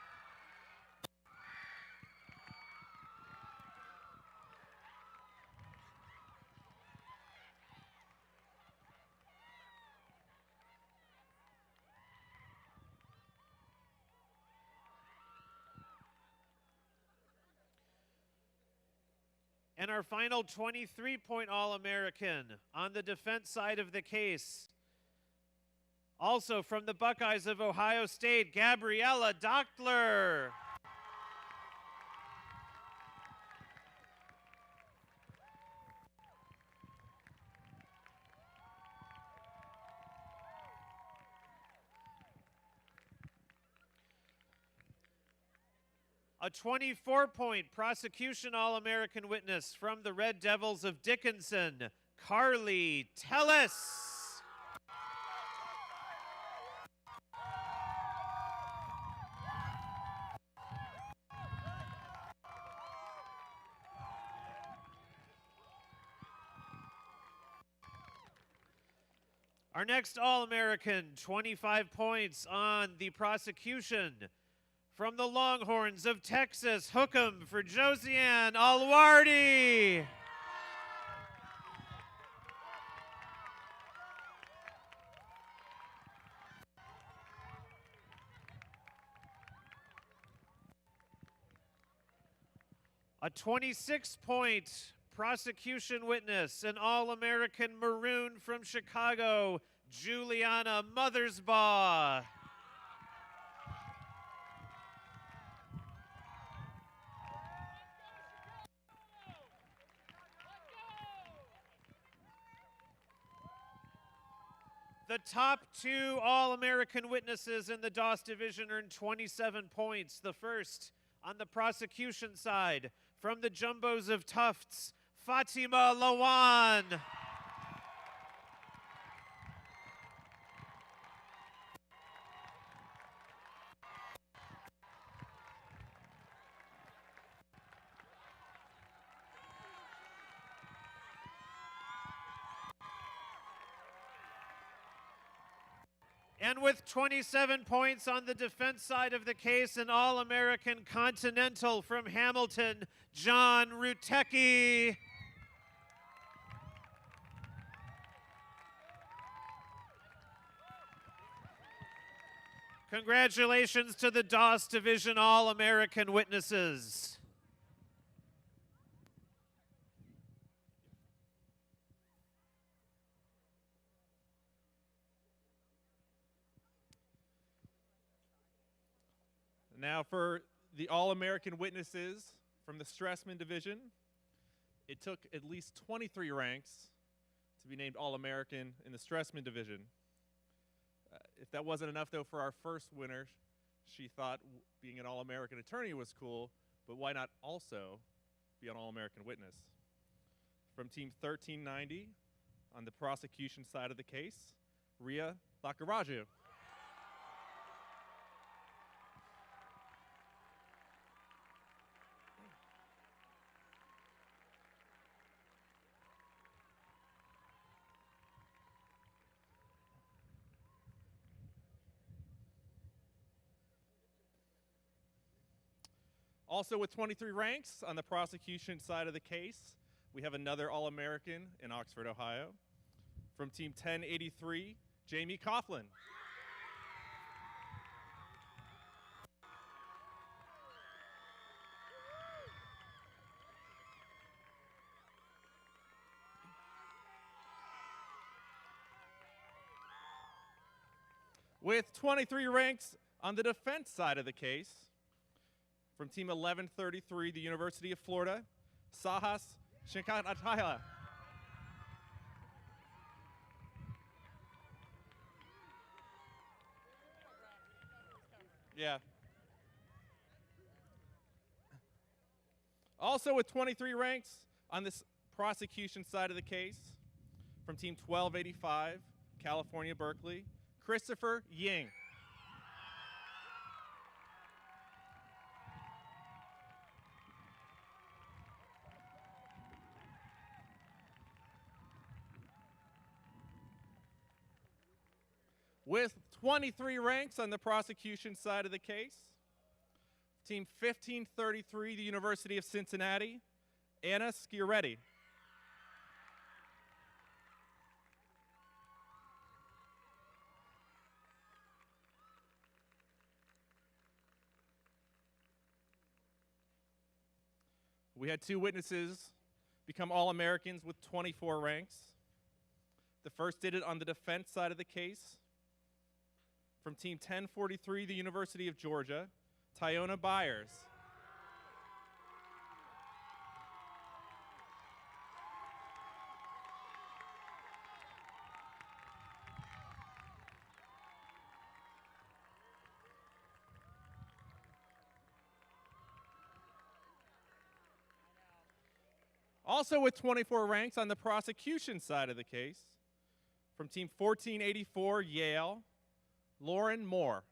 And our final 23-point All-American on the defense side of the case, also from the Buckeyes of Ohio State, Gabriella Dochtler. A 24-point prosecution All-American witness from the Red Devils of Dickinson, Carly Tellis. Our next All-American, 25 points on the prosecution. From the Longhorns of Texas, hook 'em for Josiane Alwardi. A 26-point prosecution witness, an All-American Maroon from Chicago, Juliana Mothersbaugh. The top two All-American witnesses in the DOS division earned 27 points. The first on the prosecution side from the Jumbos of Tufts, Fatima Lawan. And with 27 points on the defense side of the case, an All-American Continental from Hamilton, John Rutecki. Congratulations to the DOS Division All-American witnesses. Now for the All-American witnesses from the Stressman division. It took at least 23 ranks to be named All-American in the Stressman division. If that wasn't enough, though, for our first winner, she thought being an All-American attorney was cool, but why not also be an All-American witness? From Team 1390, on the prosecution side of the case, Ria Lakaraju. Also with 23 ranks on the prosecution side of the case, we have another All-American in Oxford, Ohio. From Team 1083, Jamie Coughlin. With 23 ranks on the defense side of the case, from Team 1133, the University of Florida, Sahas Shinkanataya. Yeah. Also with 23 ranks on this prosecution side of the case, from Team 1285, California, Berkeley, Christopher Ying. With 23 ranks on the prosecution side of the case, Team 1533, the University of Cincinnati, Anna Schieretti. We had two witnesses become All-Americans with 24 ranks. The first did it on the defense side of the case. From Team 1043, the University of Georgia, Tyona Byers. Also with 24 ranks on the prosecution side of the case, from Team 1484, Yale, Lauren Moore.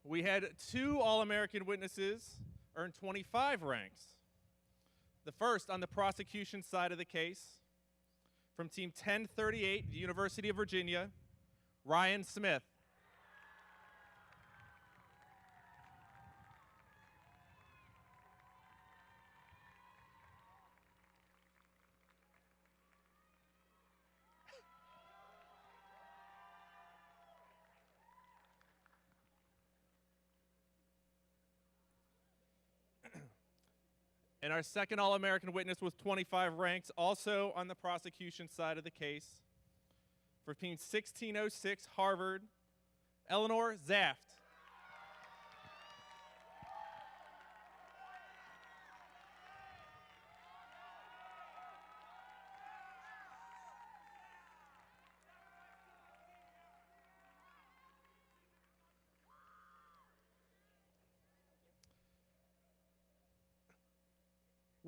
We had two All-American witnesses earn 25 ranks. The first on the prosecution side of the case, from Team 1038, the University of Virginia, Ryan Smith. And our second All-American witness with 25 ranks, also on the prosecution side of the case. For Team 1606, Harvard, Eleanor Zaft.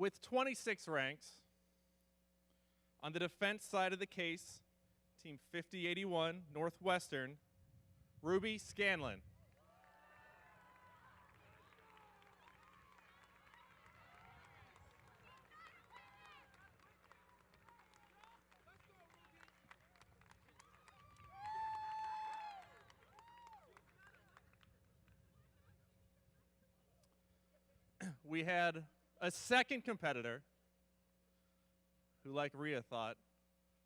with 26 ranks, on the defense side of the case, Team 5081, Northwestern, Ruby Scanlon. We had a second competitor who, like Rhea, thought,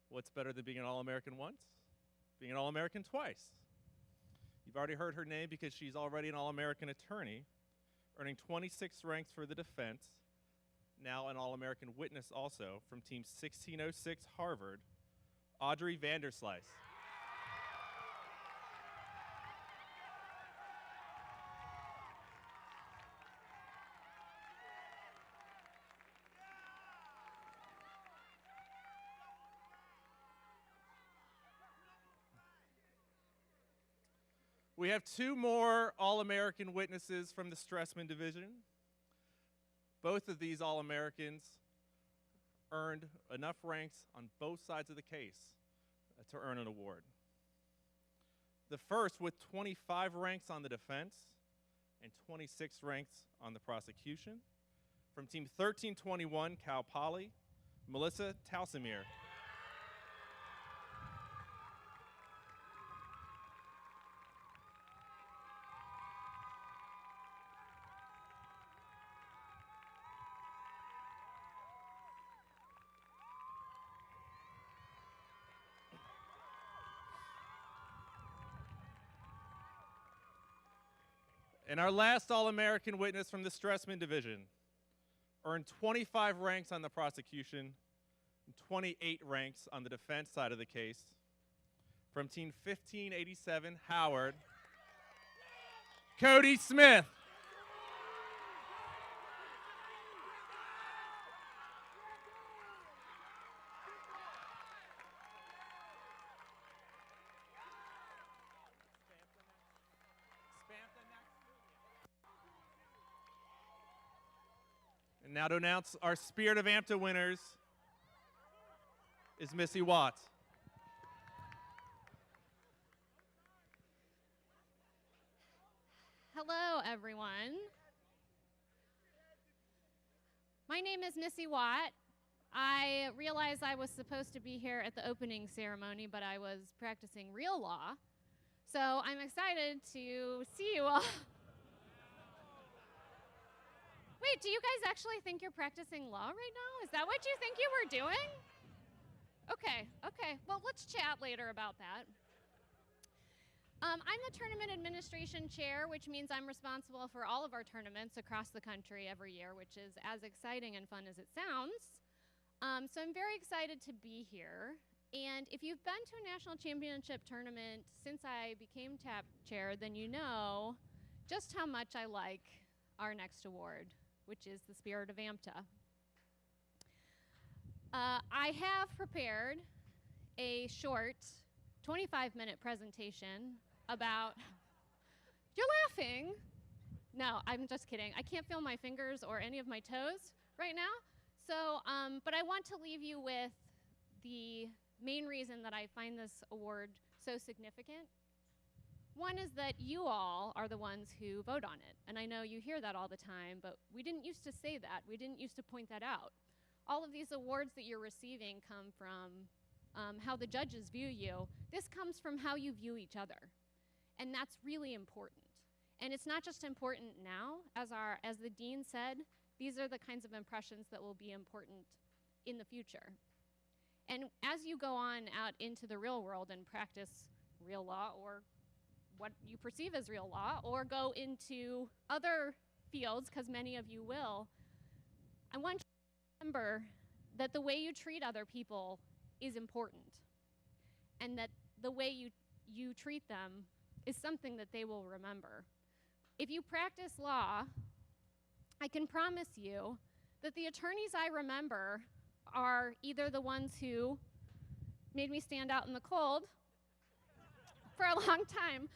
what's better than being an All-American once? Being an All-American twice. You've already heard her name because she's already an All-American attorney, earning 26 ranks for the defense, now an All-American witness also from Team 1606 Harvard, Audrey Vanderslice. We have two more All-American witnesses from the Stressman division. Both of these All-Americans earned enough ranks on both sides of the case to earn an award. The first with 25 ranks on the defense and 26 ranks on the prosecution. From Team 1321 Cal Poly, Melissa Tausimir. And our last All-American witness from the Stressman division earned 25 ranks on the prosecution and 28 ranks on the defense side of the case. From Team 1587 Howard, Cody Smith. And now to announce our Spirit of Amta winners is Missy Watts. Hello, everyone. My name is Missy Watt. I realized I was supposed to be here at the opening ceremony, but I was practicing real law. So I'm excited to see you all. Wait, do you guys actually think you're practicing law right now? Is that what you think you were doing? Okay. Well, let's chat later about that. I'm the tournament administration chair, which means I'm responsible for all of our tournaments across the country every year, which is as exciting and fun as it sounds. So I'm very excited to be here. And if you've been to a national championship tournament since I became TAP chair, then you know just how much I like our next award, which is the Spirit of Amta. I have prepared a short 25-minute presentation about, you're laughing. No, I'm just kidding. I can't feel my fingers or any of my toes right now. So, but I want to leave you with the main reason that I find this award so significant. One is that you all are the ones who vote on it. And I know you hear that all the time, but we didn't used to say that. We didn't used to point that out. All of these awards that you're receiving come from how the judges view you. This comes from how you view each other. And that's really important. And it's not just important now, as the dean said, these are the kinds of impressions that will be important in the future. And as you go on out into the real world and practice real law or what you perceive as real law, or go into other fields, because many of you will, I want you to remember that the way you treat other people is important, and that the way you treat them is something that they will remember. If you practice law, I can promise you that the attorneys I remember are either the ones who made me stand out in the cold for a long time.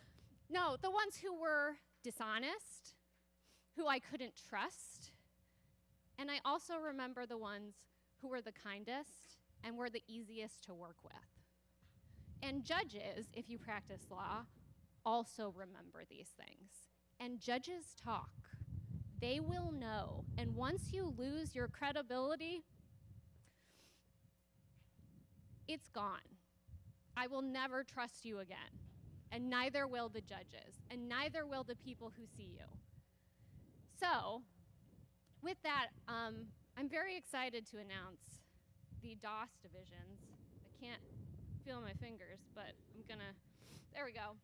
No, the ones who were dishonest, who I couldn't trust, And I also remember the ones who were the kindest and were the easiest to work with. And judges, if you practice law, also remember these things. And judges talk. They will know. And once you lose your credibility, it's gone. I will never trust you again. And neither will the judges. And neither will the people who see you. So, with that, I'm very excited to announce the DOS divisions. I can't feel my fingers, but I'm gonna, there we go.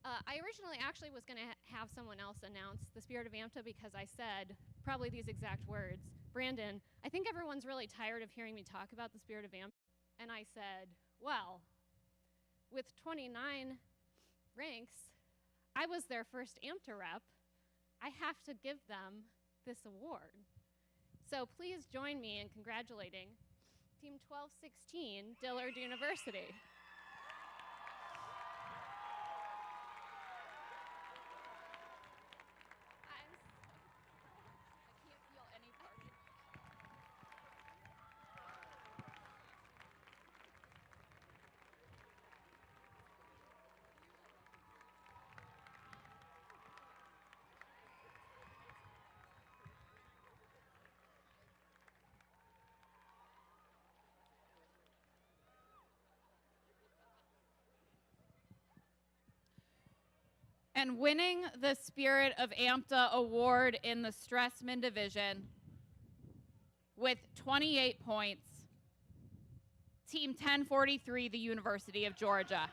I originally actually was gonna have someone else announce the Spirit of Amta because I said probably these exact words. Brandon, I think everyone's really tired of hearing me talk about the Spirit of Amta. And I said, well, with 29 ranks, I was their first Amta rep. I have to give them this award. So please join me in congratulating Team 1216, Dillard University. And winning the Spirit of Amta award in the Stressman division with 28 points, Team 1043, the University of Georgia.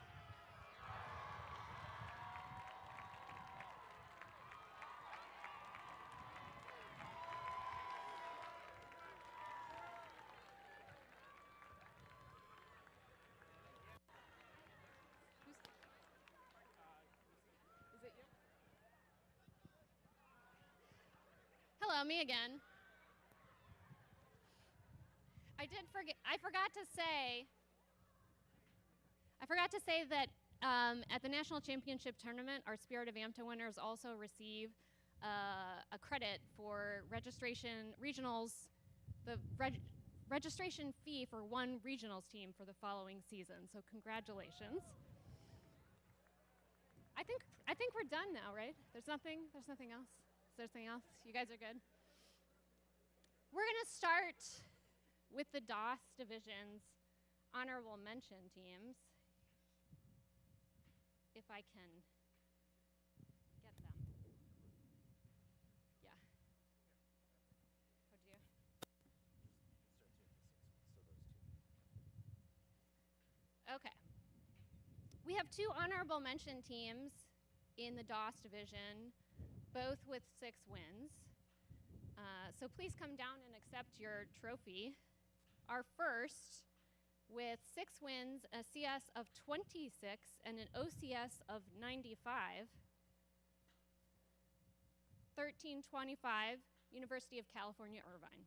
Hello, me again. I forgot to say that at the National Championship Tournament, our Spirit of Amta winners also receive a credit for registration regionals, the registration fee for one regionals team for the following season. So congratulations. I think we're done now, right? There's nothing else. Is there anything else? You guys are good? We're going to start with the DOS division's honorable mention teams. If I can get them. Yeah. Oh, dear. Okay. We have two honorable mention teams in the DOS division, both with 6 wins. So please come down and accept your trophy. Our first, with 6 wins, a CS of 26, and an OCS of 95, 1325, University of California, Irvine.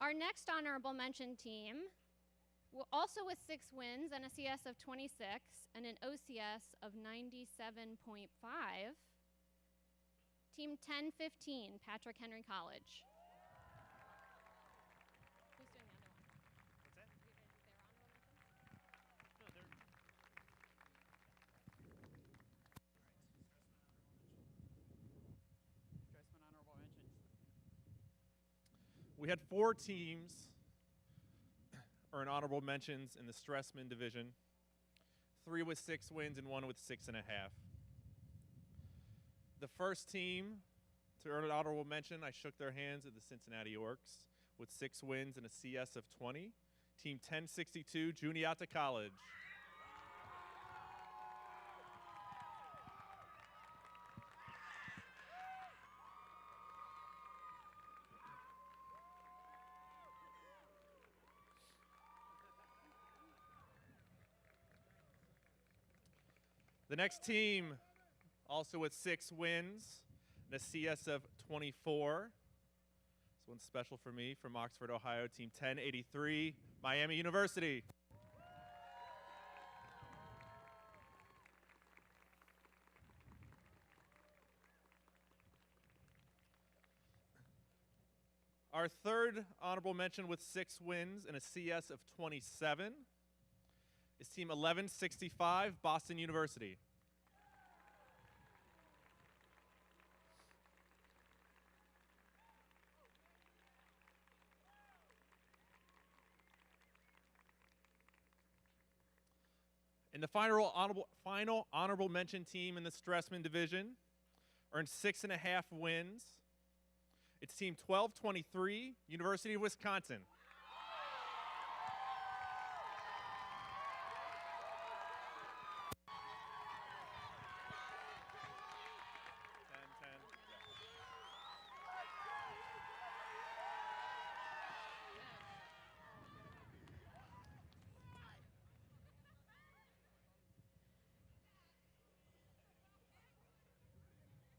Our next honorable mention team, also with 6 wins and a CS of 26 and an OCS of 97.5, Team 1015, Patrick Henry College. Who's doing the other one? What's that? Are you going to do their honorable mentions? No, they're. Dressman honorable mentions. We had 4 teams earn honorable mentions in the Stressman division. 3 with 6 wins and 1 with 6.5. The first team to earn an honorable mention, I shook their hands at the Cincinnati Orcs with 6 wins and a CS of 20. Team 1062, Juniata College. The next team, also with 6 wins, and a CS of 24. This one's special for me, from Oxford, Ohio, Team 1083, Miami University. Our third honorable mention with 6 wins and a CS of 27 is Team 1165, Boston University. And the final honorable mention team in the Stressman division earned 6.5 wins. It's Team 1223, University of Wisconsin.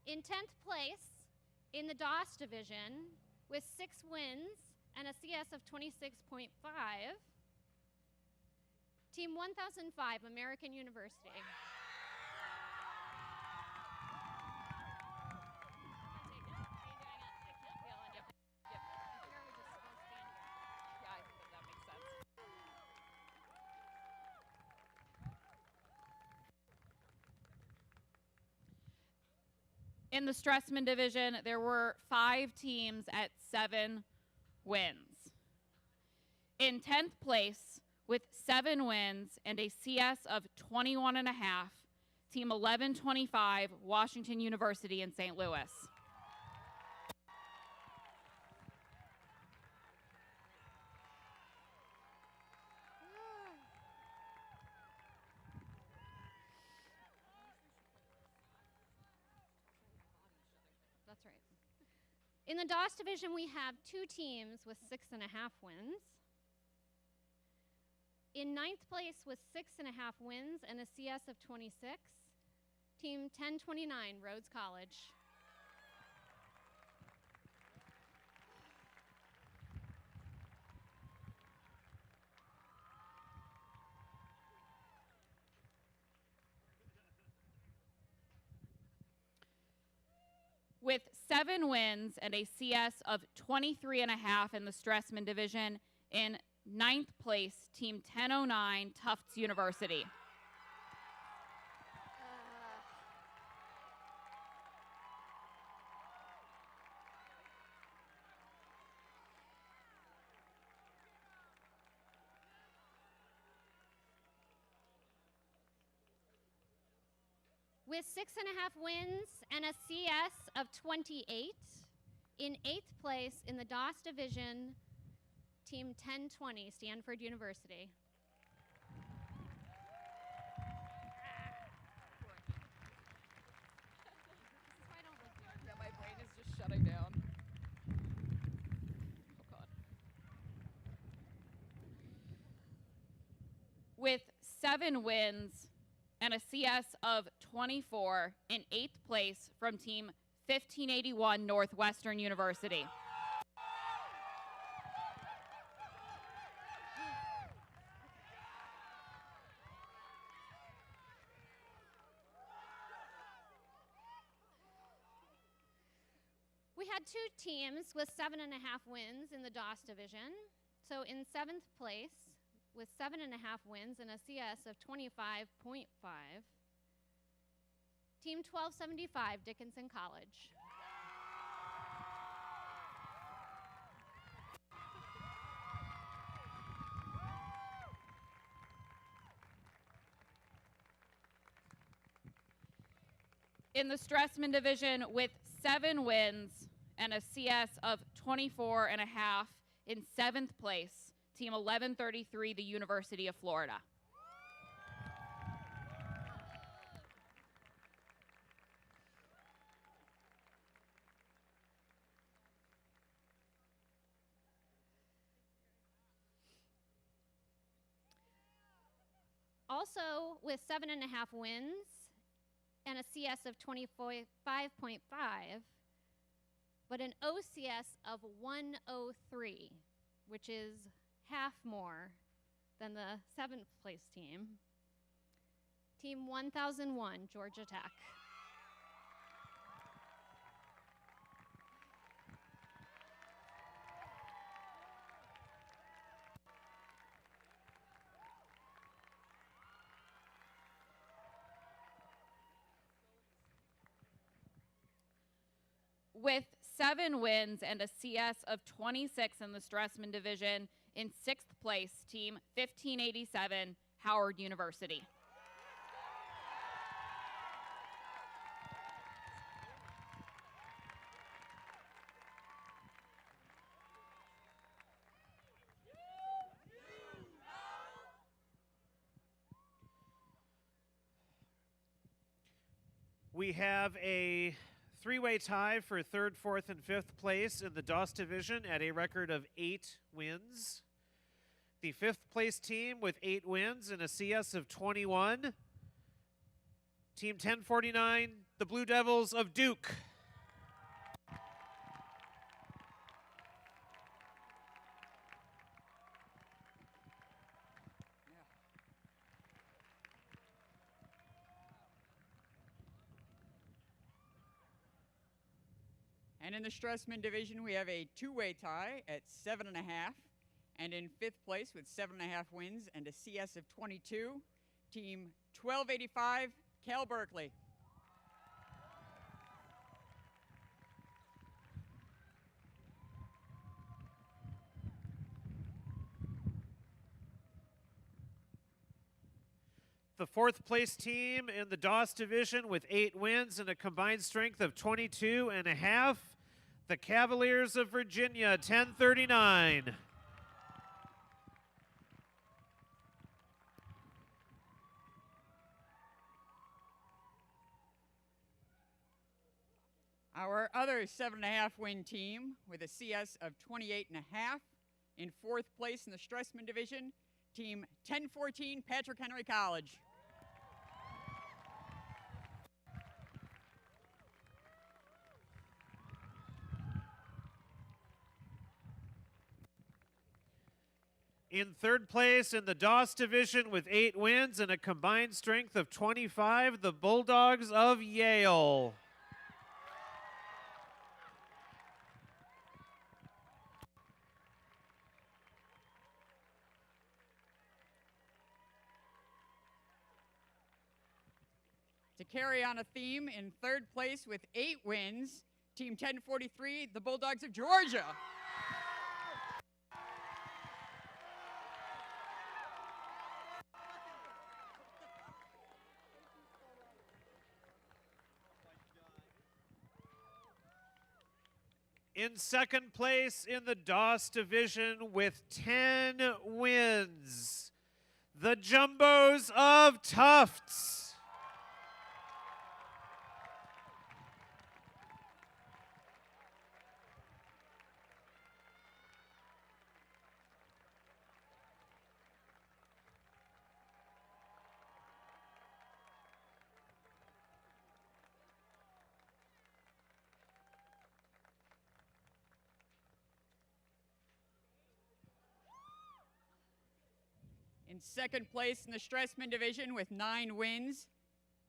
10. In 10th place in the DOS division with 6 wins and a CS of 26.5, Team 1005, American University. In the Stressman division, there were 5 teams at 7 wins. In 10th place with 7 wins and a CS of 21.5, Team 1125, Washington University in St. Louis. That's right. In the DOS division, we have 2 teams with 6.5 wins. In 9th place with 6.5 wins and a CS of 26, Team 1029, Rhodes College. With 7 wins and a CS of 23.5 in the Stressman division, in 9th place, Team 1009, Tufts University. With 6.5 wins and a CS of 28, in 8th place in the DOS division, Team 1020, Stanford University. Yeah, my brain is just shutting down. Oh, God. With 7 wins and a CS of 24, in 8th place from Team 1581, Northwestern University. We had 2 teams with 7.5 wins in the DOS division. So in 7th place with 7.5 wins and a CS of 25.5, Team 1275, Dickinson College. In the Stressman division with 7 wins and a CS of 24.5, in 7th place, Team 1133, the University of Florida. Also with 7.5 wins and a CS of 25.5, but an OCS of 103, which is half more than the 7th place team. Team 1001, Georgia Tech. With 7 wins and a CS of 26 in the Stressman division, in 6th place, team 1587, Howard University. We have a 3-way tie for 3rd, 4th, and 5th place in the DOS division at a record of 8 wins. The 5th place team with 8 wins and a CS of 21. Team 1049, the Blue Devils of Duke. And in the Stressman division, we have a 2-way tie at 7.5. And in 5th place with 7.5 wins and a CS of 22, team 1285, Cal Berkeley. The 4th place team in the DOS division with 8 wins and a combined strength of 22.5. The Cavaliers of Virginia, 1039. Our other 7.5 win team with a CS of 28.5. In 4th place in the Stressman division, team 1014, Patrick Henry College. In 3rd place in the DOS division with 8 wins and a combined strength of 25, the Bulldogs of Yale. To carry on a theme, in 3rd place with 8 wins, team 1043, the Bulldogs of Georgia. In 2nd place in the DOS division with 10 wins, the Jumbos of Tufts. In 2nd place in the Stressman division with 9 wins,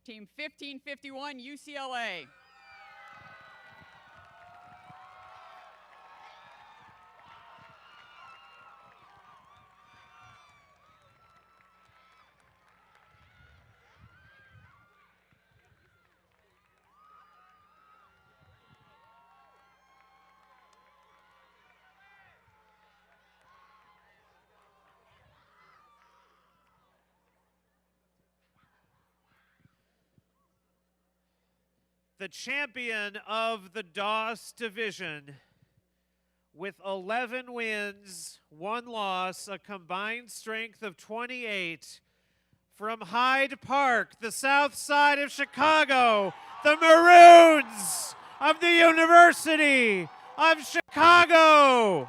team 1551, UCLA. The champion of the DOS division with 11 wins, 1 loss, a combined strength of 28. From Hyde Park, the south side of Chicago, the Maroons of the University of Chicago.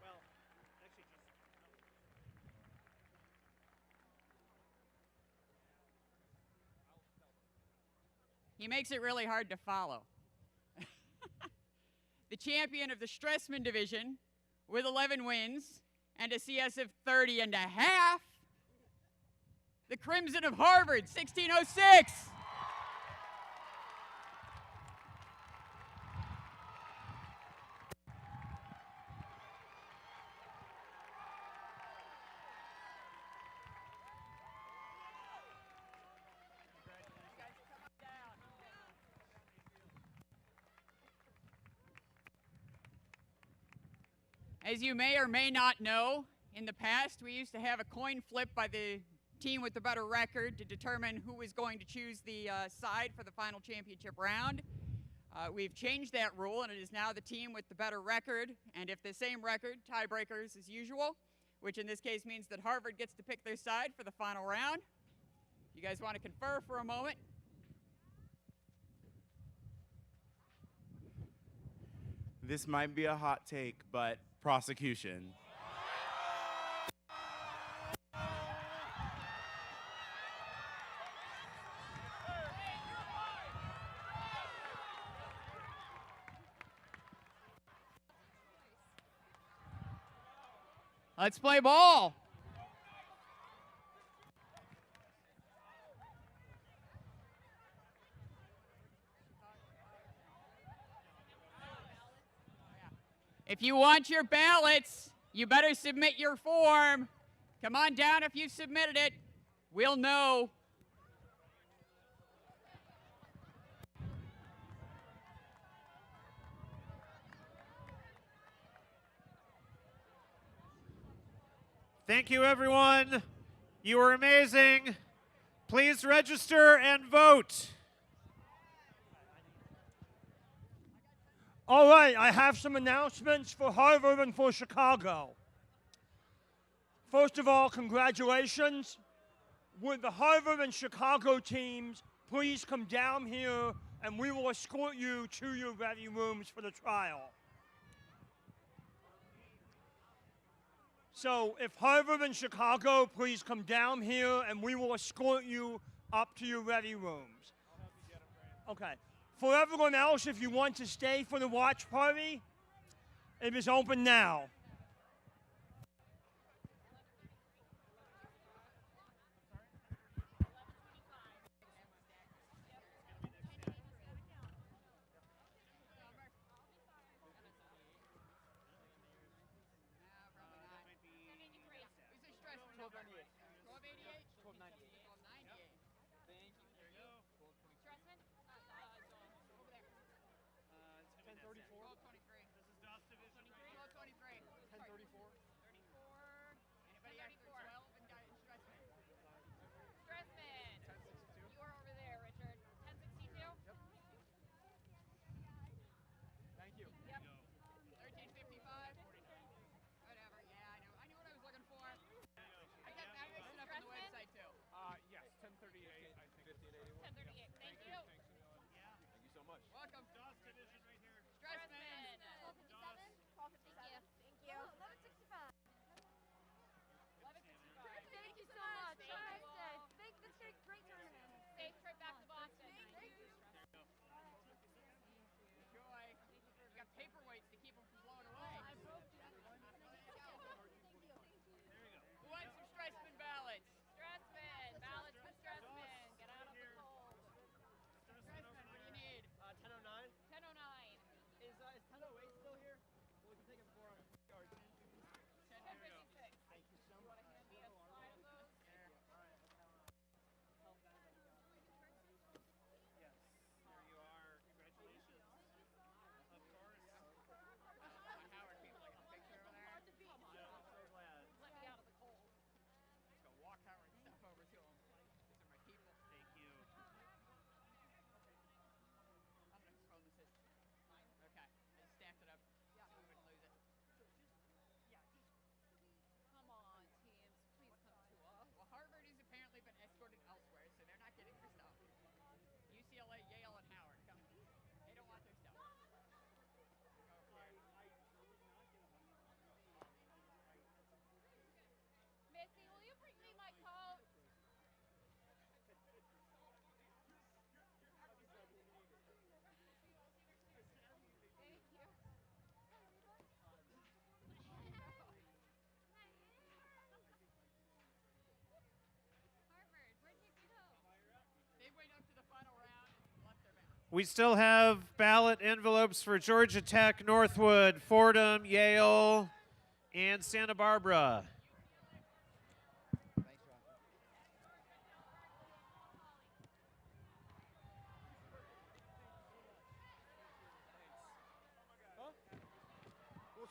Well, He makes it really hard to follow. The champion of the Stressman division with 11 wins and a CS of 30 and a half, the Crimson of Harvard, 1606. As you may or may not know, in the past we used to have a coin flip by the team with the better record to determine who was going to choose the side for the final championship round. We've changed that rule, and it is now the team with the better record, and if the same record, tiebreakers as usual, which in this case means that Harvard gets to pick their side for the final round. You guys want to confer for a moment? This might be a hot take, but prosecution. Let's play ball. If you want your ballots, you better submit your form. Come on down if you submitted it. We'll know. Thank you, everyone. You were amazing. Please register and vote. All right, I have some announcements for Harvard and for Chicago. First of all, congratulations. Would the Harvard and Chicago teams please come down here and we will escort you to your ready rooms for the trial. So if Harvard and Chicago, please come down here and we will escort you up to your ready rooms. Okay. For everyone else, if you want to stay for the watch party, it is open now. We still have ballot envelopes for Georgia Tech, Northwood, Fordham, Yale, and Santa Barbara. We'll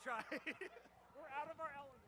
try. We're out of our element.